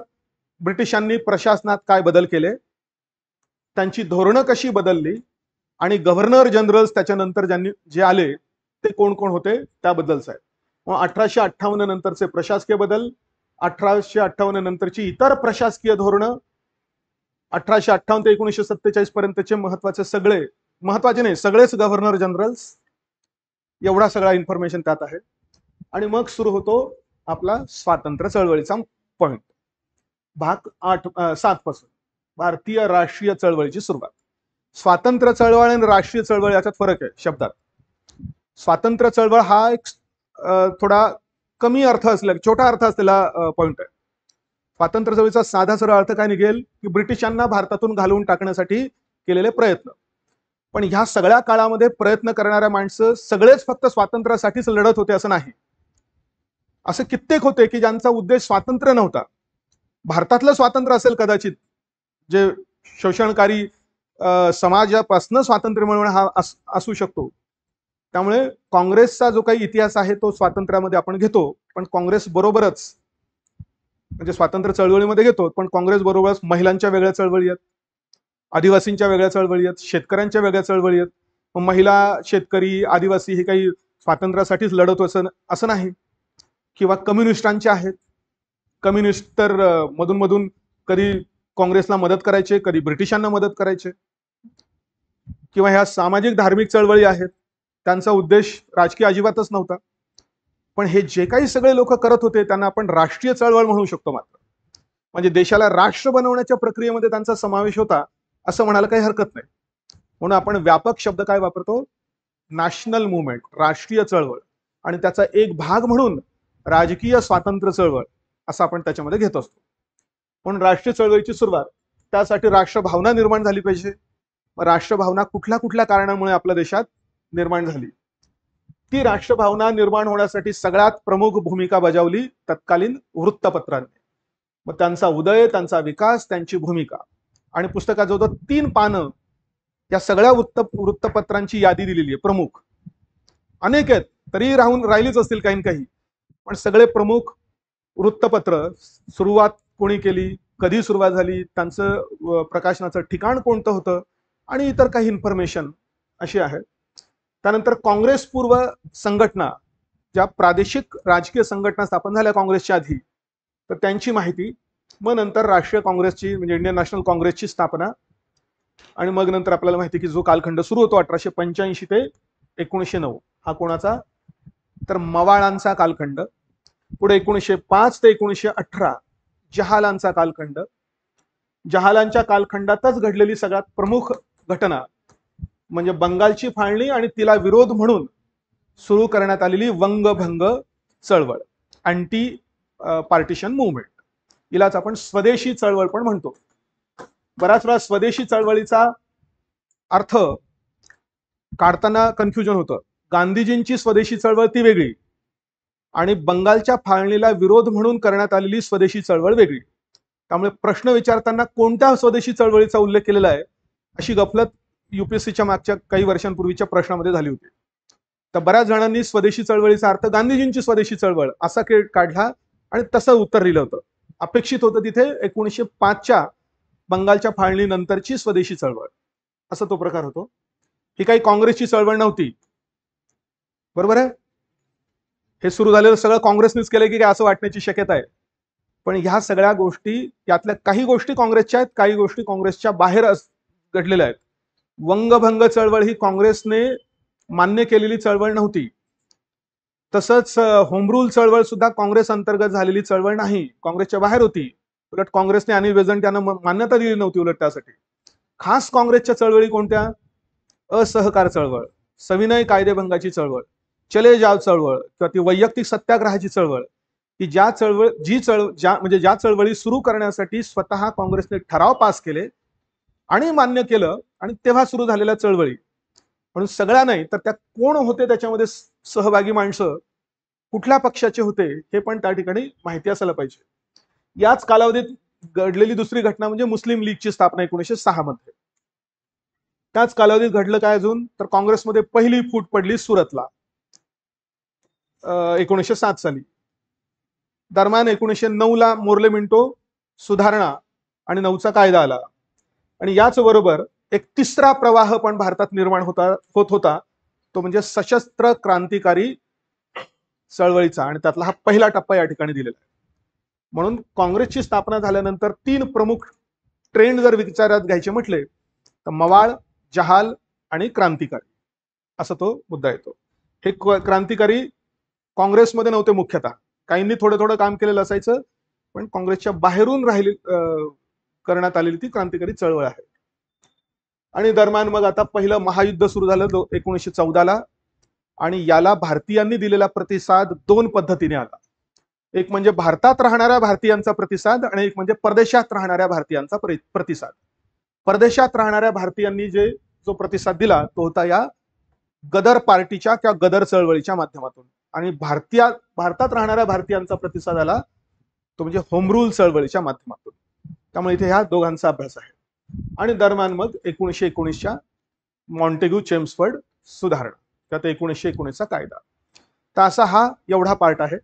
ब्रिटिशांनी प्रशासनात काय बदल केले, त्यांची धोरणं कशी बदलली, आणि गव्हर्नर जनरल्स त्याच्यानंतर जे आले ते कोण कोण होते त्याबद्दलच आहे. मग 1858 नंतरचे प्रशासकीय बदल, 1858 नंतरची इतर प्रशासकीय धोरणं, 1858 ते 1947 पर्यंतचे महत्वाचे नाही सगळेच गव्हर्नर जनरल्स, एवढा सगळा इन्फॉर्मेशन त्यात आहे. आणि मग सुरू होतो आपला स्वातंत्र्य चळवळीचा पॉइंट. भाग 7 पासून भारतीय राष्ट्रीय चळवळीची सुरुवात. स्वातंत्र्य चळवळ आणि राष्ट्रीय चळवळ याच्यात फरक आहे शब्दात. स्वातंत्र्य चळवळ हा एक थोडा कमी अर्थ असलेला, छोटा अर्थ असलेला पॉइंट आहे. स्वातंत्र्य चळवळीचा साधा सरळ अर्थ काय निघेल की ब्रिटिशांना भारतातून घालवून टाकण्यासाठी केलेले प्रयत्न. पण ह्या सगळ्या काळामध्ये प्रयत्न करणाऱ्या माणसं सगळेच फक्त स्वातंत्र्यासाठीच लढत होते असं नाही. असे कित्येक होते की ज्यांचा उद्देश स्वातंत्र्य नव्हता. भारतातलं स्वातंत्र्य असेल कदाचित, जे शोषणकारी समाजापासून स्वातंत्र्य मिळवणं हा असू शकतो. त्यामुळे काँग्रेसचा जो काही इतिहास आहे तो स्वातंत्र्यामध्ये आपण घेतो, पण काँग्रेस बरोबरच, म्हणजे स्वातंत्र्य चळवळीमध्ये घेतो, पण काँग्रेस बरोबरच महिलांच्या वेगळ्या चळवळी आहेत, आदिवासींच्या वेगळ्या चळवळी आहेत, शेतकऱ्यांच्या वेगळ्या चळवळी आहेत. महिला, शेतकरी, आदिवासी हे काही स्वातंत्र्यासाठीच लढत असं नाही. किंवा कम्युनिस्टांचे आहेत. कम्युनिस्ट तर मधून मधून कधी काँग्रेसला मदत करायचे, कधी ब्रिटिशांना मदत करायचे. किंवा ह्या सामाजिक धार्मिक चळवळी आहेत, त्यांचा उद्देश राजकीय अजिबातच नव्हता. पण हे जे काही सगळे लोक करत होते त्यांना आपण राष्ट्रीय चळवळ म्हणू शकतो. मात्र म्हणजे देशाला राष्ट्र बनवण्याच्या प्रक्रियेमध्ये त्यांचा समावेश होता असं म्हणायला काही हरकत नाही. म्हणून आपण व्यापक शब्द काय वापरतो, नॅशनल मुवमेंट, राष्ट्रीय चळवळ. आणि त्याचा एक भाग म्हणून राजकीय स्वातंत्र्य चळवळ असं आपण त्याच्यामध्ये घेत असतो. म्हणून राष्ट्रीय चळवळीची सुरुवात, त्यासाठी राष्ट्रभावना निर्माण झाली पाहिजे. राष्ट्रभावना कुठल्या कुठल्या कारणामुळे आपल्या देशात निर्माण झाली, ती राष्ट्रभावना निर्माण होण्यासाठी सगळ्यात प्रमुख भूमिका बजावली तत्कालीन वृत्तपत्रांनी. मग त्यांचा उदय, त्यांचा विकास, त्यांची भूमिका. आणि पुस्तकात जो 3 पानं या सगळ्या वृत्तपत्रांची यादी दिलेली आहे. प्रमुख अनेक आहेत, तरी राहिलीच असतील काही काही, पण सगळे प्रमुख वृत्तपत्र, सुरुवात कोणी केली, कधी सुरुवात झाली, त्यांचं प्रकाशनाचं ठिकाण कोणतं होतं, आणि इतर काही इन्फॉर्मेशन अशी आहे. त्यानंतर काँग्रेसपूर्व संघटना, ज्या प्रादेशिक राजकीय संघटना स्थापन झाल्या काँग्रेसच्या आधी, तर त्यांची माहिती. मग नंतर राष्ट्रीय काँग्रेसची म्हणजे इंडियन नॅशनल काँग्रेसची स्थापना, आणि मग नंतर आपल्याला माहिती की जो कालखंड सुरू होतो 1885 ते 1909 हा कोणाचा, तर मवाळांचा कालखंड. पुढे 1905 ते 1918 जहालांचा कालखंड. जहालांच्या कालखंडातच घडलेली सगळ्यात प्रमुख घटना म्हणजे बंगालची फाळणी आणि तिला विरोध म्हणून सुरू करण्यात आलेली वंगभंग चळवळ, अँटी पार्टिशन मुवमेंट. हिलाच आपण स्वदेशी चळवळ पण म्हणतो. बऱ्याच वेळा स्वदेशी चळवळीचा अर्थ काढताना कन्फ्युजन होतं. गांधीजींची स्वदेशी चळवळ ती वेगळी आणि बंगालच्या फाळणीला विरोध म्हणून करण्यात आलेली स्वदेशी चळवळ वेगळी. त्यामुळे प्रश्न विचारताना कोणत्या स्वदेशी चळवळीचा उल्लेख केलेला आहे अशी गफलत युपीएससीच्या मागच्या काही वर्षांपूर्वीच्या प्रश्नामध्ये झाली होती. तर बऱ्याच जणांनी स्वदेशी चळवळीचा अर्थ गांधीजींची स्वदेशी चळवळ असा काढला आणि तसं उत्तर दिलं होतं. अपेक्षित होतं तिथे 1905च्या बंगालच्या फाळणीनंतरची स्वदेशी चळवळ असा तो प्रकार होतो. ही काही काँग्रेसची चळवळ नव्हती, बरोबर आहे. हे सुरू झालेलं सगळं काँग्रेसनेच केलं की काय असं वाटण्याची शक्यता आहे. पण ह्या सगळ्या गोष्टी, यातल्या काही गोष्टी काँग्रेसच्या आहेत, काही गोष्टी काँग्रेसच्या बाहेर घडलेल्या आहेत. वंगभंग चळवळ ही काँग्रेसने मान्य केलेली चळवळ नव्हती. तसंच होमरूल चळवळ सुद्धा काँग्रेस अंतर्गत झालेली चळवळ नाही, काँग्रेसच्या बाहेर होती. उलट काँग्रेसने अनिल बेझंट यांना मान्यता दिली नव्हती उलट त्यासाठी. खास काँग्रेसच्या चळवळी कोणत्या, असहकार चळवळ, सविनय कायदेभंगाची चळवळ, चले जाव चळवळ किंवा ती वैयक्तिक सत्याग्रहाची चळवळ, की ज्या चळवळी सुरू करण्यासाठी स्वतः काँग्रेसने ठराव पास केले आणि मान्य केलं आणि तेव्हा सुरू झालेल्या चळवळी. म्हणून सगळ्या नाही तर त्या कोण होते त्याच्यामध्ये सहभागी माणसं, कुठल्या पक्षाचे होते हे पण त्या ठिकाणी माहिती असायला पाहिजे. याच कालावधीत घडलेली दुसरी घटना म्हणजे मुस्लिम लीगची स्थापना 1906 मध्ये. त्याच कालावधीत घडलं काय अजून, तर काँग्रेसमध्ये पहिली फूट पडली सुरतला 1907 साली. दरम्यान 1909 ला मोर्ले मिंटो सुधारणा आणि 9चा कायदा आला. आणि याच बरोबर एक तिसरा प्रवाह पण भारतात निर्माण होत होता, तो म्हणजे सशस्त्र क्रांतिकारी चळवळीचा, आणि त्यातला हा पहिला टप्पा या ठिकाणी दिलेला आहे. म्हणून काँग्रेसची स्थापना झाल्यानंतर 3 प्रमुख ट्रेंड जर विचारात घ्यायचे म्हटले तर मवाळ, जहाल आणि क्रांतिकारी असा तो मुद्दा येतो. हे क्रांतिकारी काँग्रेसमध्ये नव्हते मुख्यतः, काहींनी थोडं थोडं काम केलेलं असायचं, पण काँग्रेसच्या बाहेरून करण्यात आलेली ती क्रांतिकारी चळवळ आहे. आणि दरम्यान मग आता पहिलं महायुद्ध सुरू झालं 1914 ला, आणि याला भारतीयांनी दिलेला प्रतिसाद 2 पद्धतीने आला. एक म्हणजे भारतात राहणाऱ्या भारतीयांचा प्रतिसाद आणि एक म्हणजे परदेशात राहणाऱ्या भारतीयांचा प्रतिसाद. परदेशात राहणाऱ्या भारतीयांनी जो प्रतिसाद दिला तो होता या गदर पार्टीच्या किंवा गदर चळवळीच्या माध्यमातून, आणि भारतात राहणाऱ्या भारतीयांचा प्रतिसाद आला तो म्हणजे होमरूल चळवळीच्या माध्यमातून. त्यामुळे इथे ह्या दोघांचा अभ्यास आहे. आणि दरम्यान मग 1919च्या मॉन्टेग्यू चेम्सफर्ड सुधारणा, त्यात 1919चा कायदा. तर असा हा एवढा पार्ट आहे.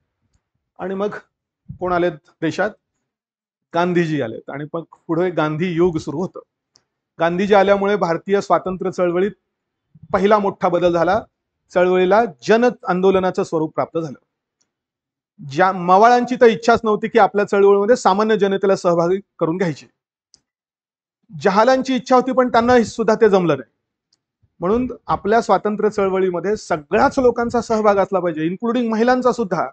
आणि मग कोण आलेत देशात, गांधीजी आलेत, आणि मग पुढे गांधी युग सुरू होतं. गांधीजी आल्यामुळे भारतीय स्वातंत्र्य चळवळीत पहिला मोठा बदल झाला. चळवळीला जन आंदोलनाचं स्वरूप प्राप्त झालं. ज्या मवाळांची तर इच्छाच नव्हती की आपल्या चळवळीमध्ये सामान्य जनतेला सहभागी करून घ्यायची. जहालांची इच्छा होती पण त्यांना सुद्धा ते जमलं नाही. म्हणून आपल्या स्वातंत्र्य चळवळीमध्ये सगळ्याच लोकांचा सहभाग असला पाहिजे, इन्क्लुडिंग महिलांचा सुद्धा,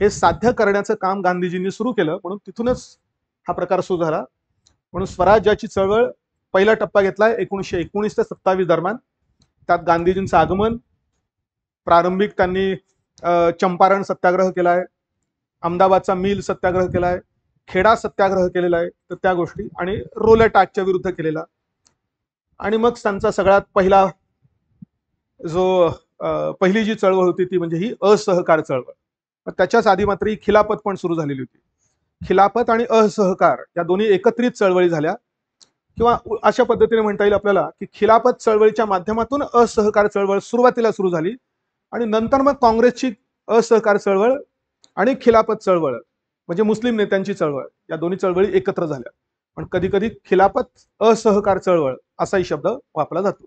हे साध्य करण्याचं काम गांधीजींनी सुरू केलं. म्हणून तिथूनच हा प्रकार सुरू झाला. म्हणून स्वराज्याची चळवळ पहिला टप्पा घेतलाय 1919 ते 27 दरम्यान. त्यात गांधीजींचं आगमन, प्रारंभिक त्यांनी चंपारण सत्याग्रह केलाय, अहमदाबादचा मिल सत्याग्रह केलाय, खेडा सत्याग्रह केलेला आहे, तर त्या गोष्टी, आणि रोलेट ऍक्टच्या विरुद्ध केलेला. आणि मग त्यांचा सगळ्यात पहिली जी चळवळ होती ती म्हणजे ही असहकार चळवळ. त्याच्याच आधी मात्र ही खिलाफत पण सुरू झालेली होती. खिलाफत आणि असहकार या दोन्ही एकत्रित चळवळी झाल्या, किंवा अशा पद्धतीने म्हणता येईल आपल्याला की खिलाफत चळवळीच्या माध्यमातून असहकार चळवळ सुरुवातीला सुरू झाली, आणि नंतर मग काँग्रेसची असहकार चळवळ आणि खिलाफत चळवळ म्हणजे मुस्लिम नेत्यांची चळवळ, या दोन्ही चळवळी एकत्र झाल्या. पण कधी कधी खिलाफत असहकार चळवळ असाही शब्द वापरला जातो.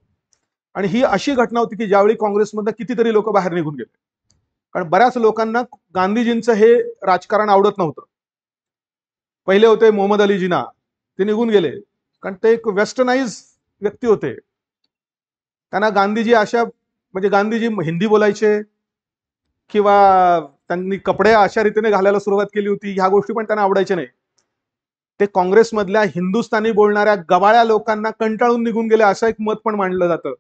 आणि ही अशी घटना होती की ज्यावेळी काँग्रेसमधनं कितीतरी लोक बाहेर निघून गेले, कारण बऱ्याच लोकांना गांधीजींचं हे राजकारण आवडत नव्हतं. पहिले होते मोहम्मद अली जिना, ते निघून गेले कारण ते एक वेस्टर्नाइज व्यक्ती होते. त्यांना गांधीजी अशा म्हणजे गांधीजी हिंदी बोलायचे किंवा त्यांनी कपडे अशा रीतीने घालायला सुरुवात केली होती, ह्या गोष्टी पण त्यांना आवडायच्या नाही. ते काँग्रेसमधल्या हिंदुस्थानी बोलणाऱ्या गबाळ्या लोकांना कंटाळून निघून गेले असं एक मत पण मांडलं जातं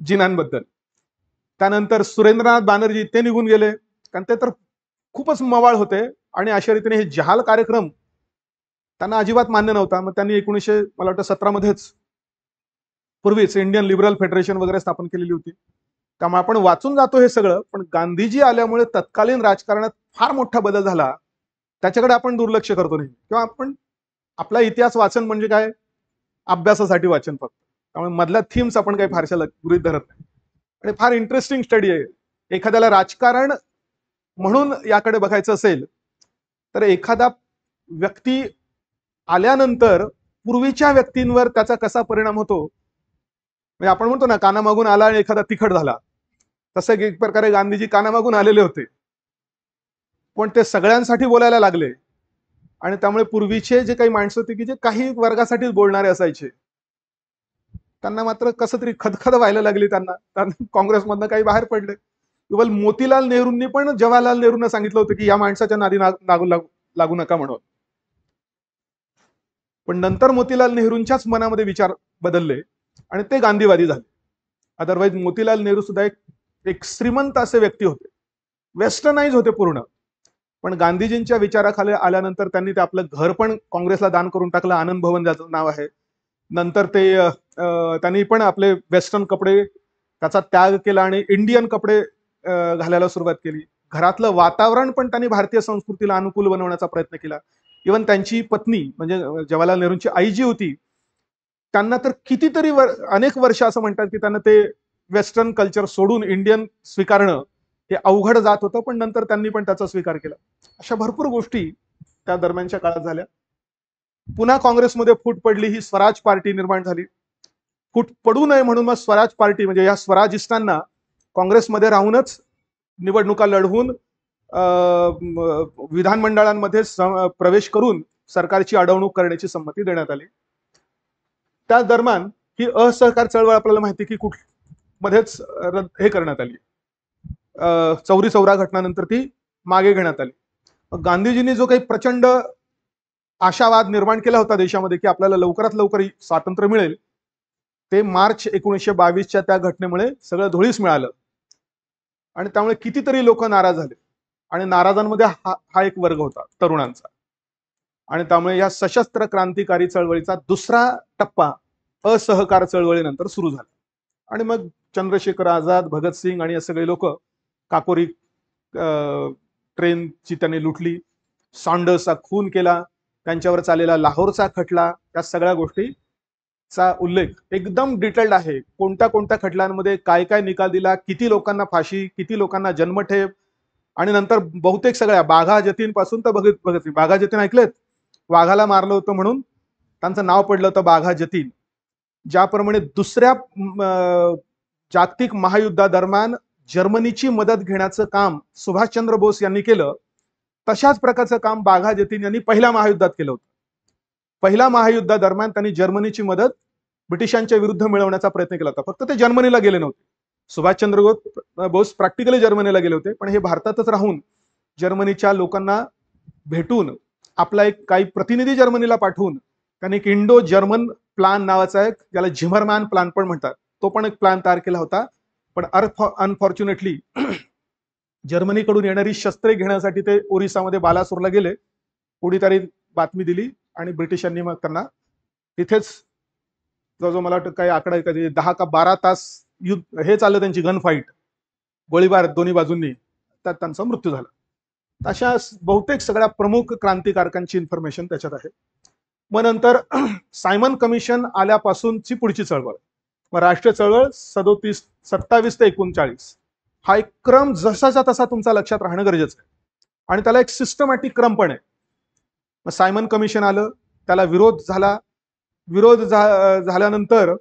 जिनांबद्दल. त्यानंतर सुरेंद्रनाथ बॅनर्जी ते निघून गेले, कारण ते तर खूपच मवाळ होते आणि अशा रीतीने हे जहाल कार्यक्रम त्यांना अजिबात मान्य नव्हता. मग त्यांनी 1917 मध्येच पूर्वीच इंडियन लिबरल फेडरेशन वगैरे स्थापन केलेली होती. त्यामुळे आपण वाचून जातो हे सगळं, पण गांधीजी आल्यामुळे तत्कालीन राजकारणात फार मोठा बदल झाला. त्याच्याकडे आपण दुर्लक्ष करतो नाही, किंवा आपण आपला इतिहास वाचन म्हणजे काय, अभ्यासासाठी वाचन फक्त. त्यामुळे मधल्या थीम्स आपण काही फारशा गृहीत धरत नाही. आणि फार इंटरेस्टिंग स्टडी आहे. एखाद्याला राजकारण म्हणून याकडे बघायचं असेल तर एखादा व्यक्ती आल्यानंतर पूर्वीच्या व्यक्तींवर त्याचा कसा परिणाम होतो, म्हणजे आपण म्हणतो ना कानामागून आला आणि एखादा तिखट झाला, तसं एक प्रकारे गांधीजी कानामागून आलेले होते, पण ते सगळ्यांसाठी बोलायला लागले. आणि त्यामुळे पूर्वीचे जे काही माणसं होते की जे काही वर्गासाठीच बोलणारे असायचे, त्यांना मात्र कसं तरी खदखद व्हायला लागली. त्यांना काँग्रेसमधनं काही बाहेर पडले. केवळ मोतीलाल नेहरूंनी पण जवाहरलाल नेहरूंना सांगितलं होतं की या माणसाच्या नादी लागू नका म्हणून. पण नंतर मोतीलाल नेहरूंच्याच मनामध्ये विचार बदलले आणि ते गांधीवादी झाले. अदरवाईज मोतीलाल नेहरू सुद्धा एक श्रीमंत असे व्यक्ती होते, वेस्टर्नाइज होते पूर्ण. पण गांधीजींच्या विचाराखाली आल्यानंतर त्यांनी ते आपलं घर पण काँग्रेसला दान करून टाकलं, आनंद भवन ज्याचं नाव आहे. नंतर ते त्यांनी पण आपले वेस्टर्न कपडे त्याचा त्याग केला आणि इंडियन कपडे घालायला सुरुवात केली. घरातलं वातावरण पण त्यांनी भारतीय संस्कृतीला अनुकूल बनवण्याचा प्रयत्न केला. इव्हन त्यांची पत्नी म्हणजे जवाहरलाल नेहरूंची आई जी होती, त्यांना तर कितीतरी अनेक वर्ष असं म्हणतात की त्यांना ते वेस्टर्न कल्चर सोडून इंडियन स्वीकारणं हे अवघड जात होतं, पण नंतर त्यांनी पण त्याचा स्वीकार केला. अशा भरपूर गोष्टी त्या दरम्यानच्या काळात झाल्या. पुन्हा काँग्रेसमध्ये फूट पडली, ही स्वराज पार्टी निर्माण झाली. फूट पडू नये म्हणून मग स्वराज पार्टी म्हणजे या स्वराजिस्टांना काँग्रेसमध्ये राहूनच निवडणुका लढवून विधानमंडळांमध्ये प्रवेश करून सरकारची अडवणूक करण्याची संमती देण्यात आली. त्या दरम्यान ही असहकार चळवळ आपल्याला माहिती की मध्येच हे करण्यात आली, चौरी चौरा घटनानंतर ती मागे घेण्यात आली. गांधीजींनी जो काही प्रचंड आशावाद निर्माण केला होता देशामध्ये की आपल्याला लवकरात लवकर स्वातंत्र्य मिळेल, ते मार्च 1922च्या त्या घटनेमुळे सगळं धुळीस मिळालं. आणि त्यामुळे कितीतरी लोक नाराज झाले आणि नाराजांमध्ये हा एक वर्ग होता तरुणांचा. आणि त्यामुळे या सशस्त्र क्रांतिकारी चळवळीचा दुसरा टप्पा असहकार चळवळीनंतर सुरू झाला. आणि मग चंद्रशेखर आझाद, भगतसिंग आणि हे सगळे लोक काकोरी ट्रेनची त्यांनी लुटली, सॉन्डर्सचा खून केला, त्यांच्यावर चाललेला लाहोरचा खटला, या सगळ्या गोष्टीचा उल्लेख एकदम डिटेल्ड आहे. कोणत्या कोणत्या खटल्यांमध्ये काय काय निकाल दिला, किती लोकांना फाशी, किती लोकांना जन्मठेप, आणि नंतर बहुतेक सगळ्या बाघा जतीनपासून तर भगतसिंग. बाघा जतीन ऐकलेत? वाघाला मारलं होतं म्हणून त्यांचं नाव पडलं होतं बाघा जतीन. ज्याप्रमाणे दुसऱ्या जागतिक महायुद्धादरम्यान जर्मनीची मदत घेण्याचं काम सुभाषचंद्र बोस यांनी केलं, तशाच प्रकारचं काम बाघा जतीन यांनी पहिल्या महायुद्धात केलं होतं. पहिल्या महायुद्धादरम्यान त्यांनी जर्मनीची मदत ब्रिटिशांच्या विरुद्ध मिळवण्याचा प्रयत्न केला होता. फक्त ते जर्मनीला गेले नव्हते. सुभाषचंद्र बोस प्रॅक्टिकली जर्मनीला गेले होते, पण हे भारतातच राहून जर्मनीच्या लोकांना भेटून आपला एक काही प्रतिनिधी जर्मनीला पाठवून त्यांनी एक इंडो जर्मन प्लान नावाचा एक, ज्याला झिमरमॅन प्लान पण म्हणतात, तो पण एक प्लान तयार केला होता. पण अनफॉर्च्युनेटली जर्मनीकडून येणारी शस्त्रे घेण्यासाठी ते ओरिसामध्ये बालासूरला गेले. कोणीतरी बातमी दिली आणि ब्रिटिशांनी मग त्यांना तिथेच जो मला वाटतं काही आकडा कधी 10 का 12 तास युद्ध हे चाललं, त्यांची गन फाईट, गोळीबार दोन्ही बाजूंनी, त्यात त्यांचा मृत्यू झाला. अशा बहुतेक सगळ्या प्रमुख क्रांतिकारकांची इन्फॉर्मेशन त्याच्यात आहे. मग नंतर सायमन कमिशन आल्यापासूनची पुढची चळवळ, मग राष्ट्रीय चळवळ 27 ते 39, हा एक क्रम जसाचा तसा तुमचा लक्षात राहणं गरजेचं आहे. आणि त्याला एक सिस्टमॅटिक क्रम पण आहे. मग सायमन कमिशन आलं, त्याला विरोध झाला. विरोध झाल्यानंतर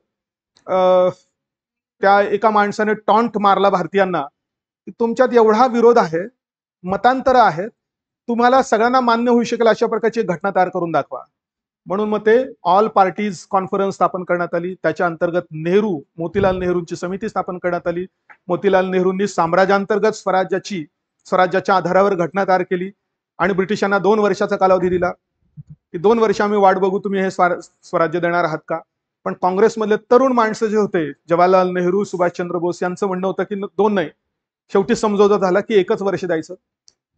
त्या एका माणसाने टॉन्ट मारला भारतीयांना की तुमच्यात एवढा विरोध आहे, मतांतर आहेत, तुम्हाला सगळ्यांना मान्य होऊ शकेल अशा प्रकारची घटना तयार करून दाखवा. म्हणून मग ते ऑल पार्टीज कॉन्फरन्स स्थापन करण्यात आली. त्याच्या अंतर्गत मोतीलाल नेहरूंची समिती स्थापन करण्यात आली. मोतीलाल नेहरूंनी साम्राज्यांतर्गत स्वराज्याच्या आधारावर घटना तयार केली आणि ब्रिटिशांना 2 वर्षाचा कालावधी दिला की 2 वर्ष आम्ही वाट बघू, तुम्ही हे स्वराज्य देणार आहात का. पण काँग्रेसमधले तरुण माणसं जे होते, जवाहरलाल नेहरू, सुभाषचंद्र बोस, यांचं म्हणणं होतं की 2 नाही, शेवटी समझोता झाला की 1च वर्ष द्यायचं.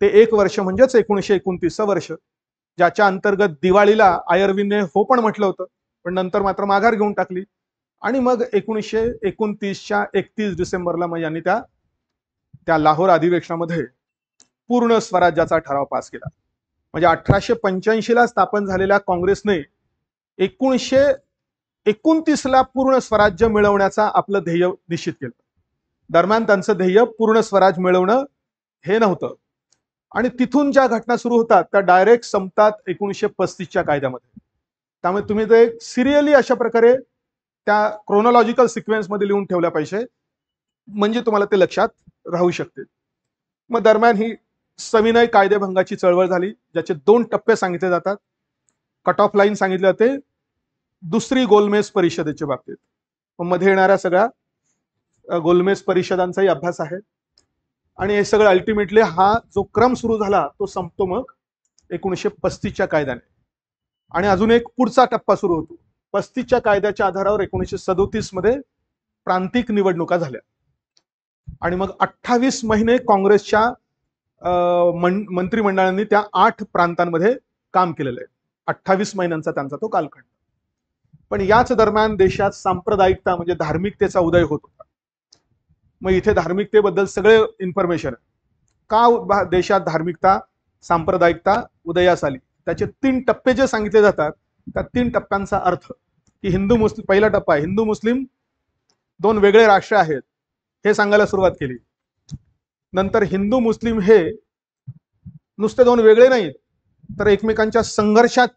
ते 1 वर्ष म्हणजेच 1929 वर्ष, ज्याच्या अंतर्गत दिवाळीला आयर्विनने हो पण म्हटलं होतं, पण नंतर मात्र माघार घेऊन टाकली. आणि मग 1929च्या 31 डिसेंबरला मग यांनी त्या लाहोर अधिवेशनामध्ये पूर्ण स्वराज्याचा ठराव पास केला. म्हणजे 1885ला स्थापन झालेल्या काँग्रेसने 1929ला पूर्ण स्वराज्य मिळवण्याचा आपलं ध्येय निश्चित केलं. दरम्यान त्यांचं ध्येय पूर्ण स्वराज मिळवणं हे नव्हतं. आणि तिथून ज्या घटना सुरू होतात त्या डायरेक्ट संपतात 1935च्या कायद्यामध्ये. त्यामुळे तुम्ही ते सिरियली अशा प्रकारे त्या क्रोनॉलॉजिकल सिक्वेन्समध्ये लिहून ठेवल्या पाहिजे, म्हणजे तुम्हाला ते लक्षात राहू शकते. मग दरम्यान ही सविनय कायदेभंगाची चळवळ झाली, ज्याचे 2 टप्पे सांगितले जातात. कट ऑफ लाईन सांगितले जाते दुसरी गोलमेज परिषदेच्या बाबतीत. मध्ये येणाऱ्या सगळ्या गोलमेज परिषदांचाही अभ्यास आहे. आणि हे सगळं अल्टिमेटली हा जो क्रम सुरू झाला तो संपतो मग 1935च्या कायद्याने. आणि अजून एक पुढचा टप्पा सुरू होतो. 35च्या कायद्याच्या आधारावर 1937 मध्ये प्रांतिक निवडणुका झाल्या. आणि मग 28 महिने काँग्रेसच्या मंत्रिमंडळांनी त्या 8 प्रांतांमध्ये काम केलेलं आहे. 28 महिन्यांचा त्यांचा तो कालखंड. पण याच दरम्यान देशात सांप्रदायिकता म्हणजे धार्मिकतेचा उदय होत होता. मग इथे धार्मिकतेबद्दल सगळे इन्फॉर्मेशन आहे. का देशात धार्मिकता, सांप्रदायिकता उदयास आली, त्याचे 3 टप्पे जे सांगितले जातात, त्या 3 टप्प्यांचा अर्थ की हिंदू मुस्लिम, पहिला टप्पा आहे हिंदू मुस्लिम 2 वेगळे राष्ट्र आहेत हे सांगायला सुरुवात केली. नंतर हिंदू मुस्लिम हे नुसते 2 वेगळे नाहीत, तर एकमेकांच्या संघर्षात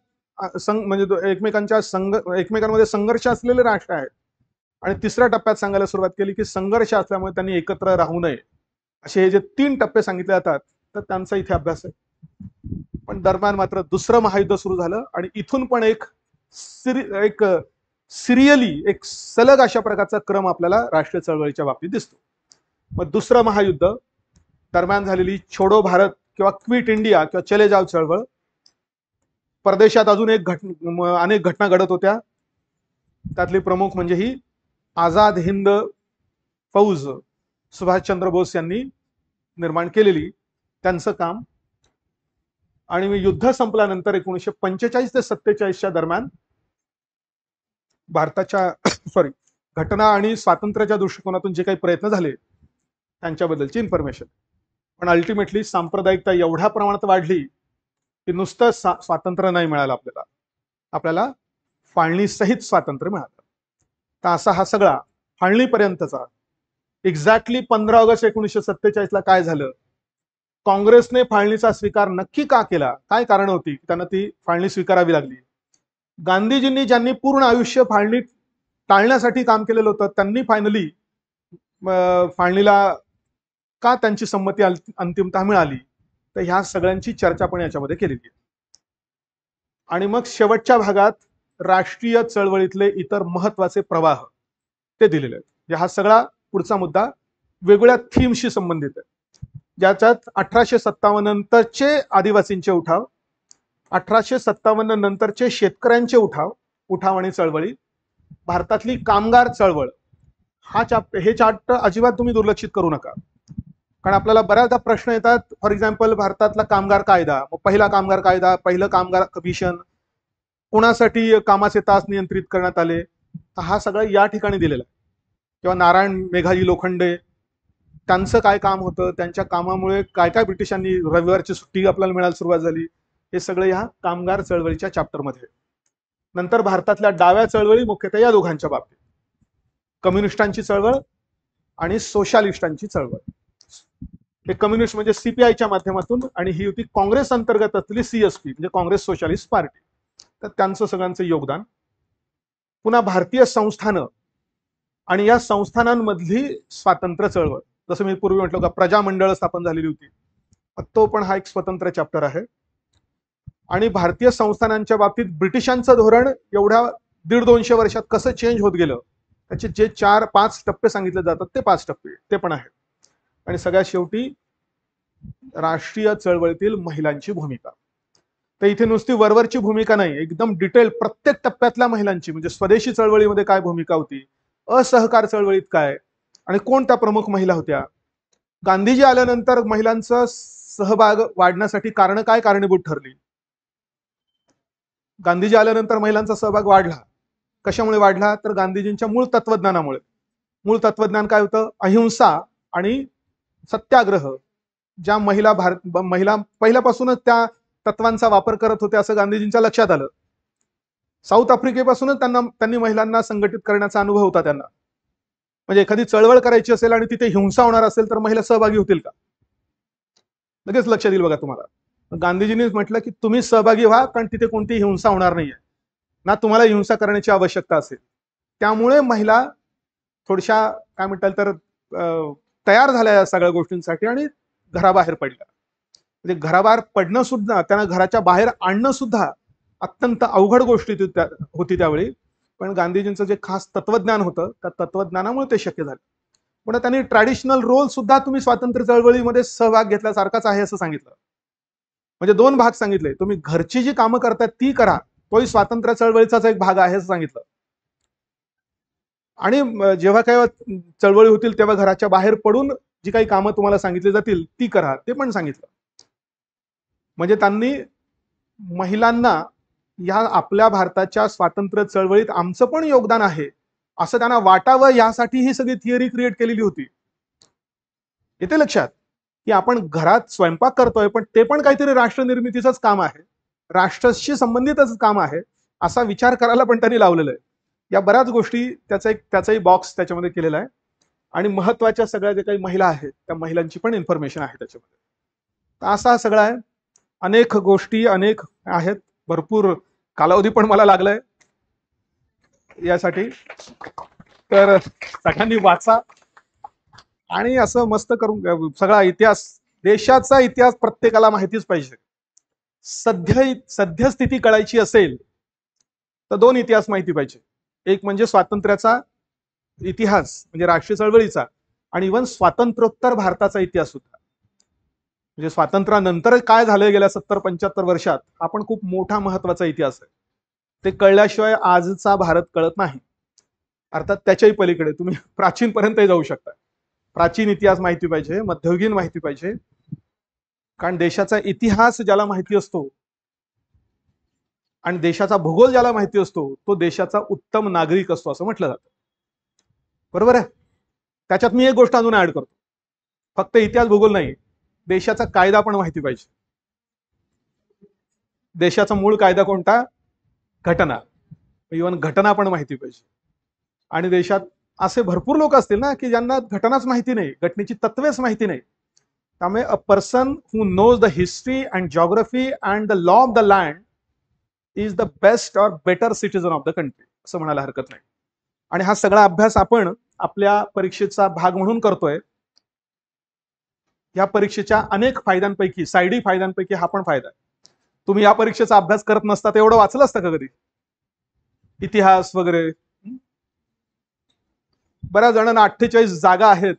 म्हणजे एकमेकांमध्ये संघर्ष असलेले राष्ट्र आहेत. आणि तिसऱ्या टप्प्यात सांगायला सुरुवात केली की संघर्ष असल्यामुळे त्यांनी एकत्र राहू नये. असे हे जे 3 टप्पे सांगितले जातात तर त्यांचा इथे अभ्यास आहे. पण दरम्यान मात्र दुसरं महायुद्ध सुरू झालं आणि इथून पण एक सिरियली एक सलग अशा प्रकारचा क्रम आपल्याला राष्ट्रीय चळवळीच्या बाबतीत दिसतो. मग दुसरं महायुद्ध दरम्यान झालेली छोडो भारत किंवा क्विट इंडिया किंवा चले जाव चळवळ, परदेशात अजून अनेक घटना घडत होत्या. त्यातली प्रमुख म्हणजे ही आझाद हिंद फौज सुभाषचंद्र बोस यांनी निर्माण केलेली, त्यांचं काम. आणि युद्ध संपल्यानंतर 1945 ते 47च्या दरम्यान भारताच्या घटना आणि स्वातंत्र्याच्या दृष्टिकोनातून जे काही प्रयत्न झाले त्यांच्याबद्दलची इन्फॉर्मेशन. पण अल्टिमेटली सांप्रदायिकता एवढ्या प्रमाणात वाढली की नुसतं स्वातंत्र्य नाही मिळालं, आपल्याला फाळणी सहित स्वातंत्र्य मिळालं. तर असा हा सगळा फाळणीपर्यंतचा एक्झॅक्टली 15 ऑगस्ट 1947ला काय झालं, काँग्रेसने फाळणीचा स्वीकार नक्की का केला, काय कारण होती त्यांना ती फाळणी स्वीकारावी लागली. गांधीजींनी ज्यांनी पूर्ण आयुष्य फाळणी टाळण्यासाठी काम केलेलं होतं त्यांनी फायनली फाळणीला का त्यांची संमती अंतिमतः मिळाली, तर ह्या सगळ्यांची चर्चा पण याच्यामध्ये केलेली आहे. आणि मग शेवटच्या भागात राष्ट्रीय चळवळीतले इतर महत्वाचे प्रवाह ते दिलेले आहेत. हा सगळा पुढचा मुद्दा वेगवेगळ्या थीमशी संबंधित आहे, ज्याच्यात 1857 नंतरचे आदिवासींचे उठाव, 1857 नंतरचे शेतकऱ्यांचे उठाव आणि चळवळी, भारतातली कामगार चळवळ, हे चार्ट अजिबात तुम्ही दुर्लक्षित करू नका. कारण आपल्याला बऱ्याचदा प्रश्न येतात. फॉर एक्झाम्पल भारतातला कामगार कायदा, पहिला कामगार कायदा, पहिलं कामगार कमिशन, कोणासाठी कामाचे तास नियंत्रित करण्यात आले, हा सगळं या ठिकाणी दिलेला आहे. किंवा नारायण मेघाजी लोखंडे, त्यांचं काय काम होतं, त्यांच्या कामामुळे काय काय ब्रिटिशांनी रविवारची सुट्टी आपल्याला मिळायला सुरुवात झाली, हे सगळं या कामगार चळवळीच्या चॅप्टरमध्ये. नंतर भारतातल्या डाव्या चळवळी मुख्यतः या दोघांच्या बाबतीत, कम्युनिस्टांची चळवळ आणि सोशालिस्टांची चळवळ. हे कम्युनिस्ट म्हणजे सीपीआयच्या माध्यमातून, आणि ही होती काँग्रेस अंतर्गत असलेली सीएसपी म्हणजे काँग्रेस सोशलिस्ट पार्टी, तर त्यांचं सगळ्यांचं योगदान. पुन्हा भारतीय संस्थानं आणि या संस्थानांमधली स्वातंत्र्य चळवळ, जसं मी पूर्वी म्हटलं का प्रजामंडळ स्थापन झालेली होती, तो पण हा एक स्वतंत्र चॅप्टर आहे. आणि भारतीय संस्थानांच्या बाबतीत ब्रिटिशांचं धोरण एवढ्या 150-200 वर्षात कसं चेंज होत गेलं, त्याचे जे 4-5 टप्पे सांगितले जातात ते 5 टप्पे ते पण आहेत. आणि सगळ्यात शेवटी राष्ट्रीय चळवळीतील महिलांची भूमिका. तर इथे नुसती वरवरची भूमिका नाही, एकदम डिटेल प्रत्येक टप्प्यातल्या महिलांची, म्हणजे स्वदेशी चळवळीमध्ये काय भूमिका होती, असहकार चळवळीत काय, आणि कोणत्या प्रमुख महिला होत्या, गांधीजी आल्यानंतर महिलांचा सहभाग वाढण्यासाठी कारण काय कारणीभूत ठरली. गांधीजी आल्यानंतर महिलांचा सहभाग वाढला, कशामुळे वाढला, तर गांधीजींच्या मूळ तत्वज्ञानामुळे. मूळ तत्वज्ञान काय होतं, अहिंसा आणि सत्याग्रह. ज्या महिला महिला पहिल्यापासूनच त्या तत्वांचा वापर करत होते असं गांधीजींच्या लक्षात आलं. साऊथ आफ्रिकेपासूनच त्यांनी महिलांना संघटित करण्याचा अनुभव होता त्यांना. म्हणजे एखादी चळवळ करायची असेल आणि तिथे हिंसा होणार असेल तर महिला सहभागी होतील का, लगेच लक्षात येईल बघा तुम्हाला. गांधीजींनीच म्हटलं की तुम्ही सहभागी व्हा, कारण तिथे कोणतीही हिंसा होणार नाहीये, ना तुम्हाला हिंसा करण्याची आवश्यकता असेल. त्यामुळे महिला थोड्याशा काय म्हणतात तर तयार झाल्या या सगळ्या गोष्टींसाठी आणि घराबाहेर पडल्या. म्हणजे घराबाहेर पडणं सुद्धा, त्यांना घराच्या बाहेर आणणं सुद्धा अत्यंत अवघड गोष्टी होती त्यावेळी. पण गांधीजींचं जे खास तत्वज्ञान होतं त्या तत्वज्ञानामुळे ते शक्य झालं. पण त्यांनी ट्रॅडिशनल रोल सुद्धा तुम्ही स्वातंत्र्य चळवळीमध्ये सहभाग घेतल्यासारखाच आहे असं सांगितलं. म्हणजे 2 भाग सांगितले, तुम्ही घरची जी कामं करताय ती करा, तोही स्वातंत्र्य चळवळीचाच एक भाग आहे असं सांगितलं. आणि जेव्हा काही चळवळी होतील तेव्हा घराच्या बाहेर पडून जी काही कामं तुम्हाला सांगितली जातील ती करा, ते पण सांगितलं. म्हणजे त्यांनी महिलांना या आपल्या भारताच्या स्वातंत्र्य चळवळीत आमचं पण योगदान आहे असं त्यांना वाटावं, यासाठी ही सगळी थिअरी क्रिएट केलेली होती. येते लक्षात की आपण घरात स्वयंपाक करतोय पण ते पण काहीतरी राष्ट्र निर्मितीचंच काम आहे, राष्ट्राशी संबंधितच काम आहे, असा विचार करायला पण त्यांनी लावलेलं आहे. या बऱ्याच गोष्टी त्याचाही बॉक्स त्याच्यामध्ये केलेला आहे. आणि महत्वाच्या सगळ्या जे काही महिला आहेत त्या महिलांची पण इन्फॉर्मेशन आहे त्याच्यामध्ये. तर असा सगळा आहे, अनेक गोष्टी अनेक आहेत, भरपूर कालावधी पण मला लागलाय यासाठी. तर सगळ्यांनी वाचा आणि असं मस्त करून सगळा इतिहास, देशाचा इतिहास प्रत्येकाला माहितीच पाहिजे. सद्यस्थिती कळायची असेल तर 2 इतिहास माहिती पाहिजे. एक म्हणजे स्वातंत्र्याचा इतिहास म्हणजे राष्ट्रीय चळवळीचा, आणि इव्हन स्वातंत्र्योत्तर भारताचा इतिहास सुद्धा. म्हणजे स्वातंत्र्यानंतर काय झालं गेल्या 70-75 वर्षात हा पण खूप मोठा महत्वाचा इतिहास आहे. ते कळल्याशिवाय आजचा भारत कळत नाही. अर्थात त्याच्याही पलीकडे तुम्ही प्राचीन पर्यंतही जाऊ शकता. प्राचीन इतिहास माहिती पाहिजे, मध्ययुगीन माहिती पाहिजे, कारण देशाचा इतिहास ज्याला माहिती असतो आणि देशाचा भूगोल ज्याला माहिती असतो तो देशाचा उत्तम नागरिक असतो असं म्हटलं जातं. बरोबर आहे. त्याच्यात मी एक गोष्ट अजून ऍड करतो, फक्त इतिहास भूगोल नाही, देशाचा कायदा पण माहिती पाहिजे. देशाचा मूळ कायदा कोणता, घटना. इव्हन घटना पण माहिती पाहिजे. आणि देशात असे भरपूर लोक असतील ना की ज्यांना घटनाच माहिती नाही, घटनेची तत्वेच माहिती नाही. त्यामुळे a person who knows the history and geography and the law of the land is the best or better citizen of the country असं म्हणायला हरकत नाही. आणि हा सगळा अभ्यास आपण आपल्या परीक्षेचा भाग म्हणून करतोय. या परीक्षेच्या अनेक फायद्यांपैकी, सायडी फायद्यांपैकी हा पण फायदा आहे. तुम्ही या परीक्षेचा अभ्यास करत नसता तर एवढं वाचलं असतं का कधी, इतिहास वगैरे. बऱ्याच जणांना 48 जागा आहेत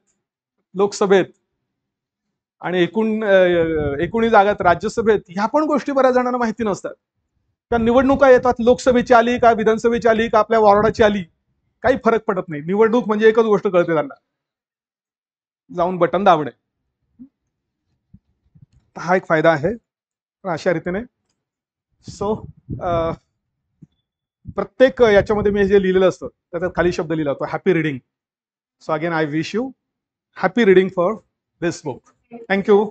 लोकसभेत आणि 19 जागा राज्यसभेत, ह्या पण गोष्टी बऱ्याच जणांना माहिती नसतात. त्या निवडणुका येतात, लोकसभेची आली का विधानसभेची आली का आपल्या वॉर्डाची आली, काही फरक पडत नाही. निवडणूक म्हणजे एकच गोष्ट कळते त्यांना, जाऊन बटन दाबणे. हा एक फायदा आहे. अशा रीतीने प्रत्येक याच्यामध्ये मी जे लिहिलेलं असतं त्याच्यात खाली शब्द लिहिला होता happy reading. So again I wish you happy reading for this book. Thank you.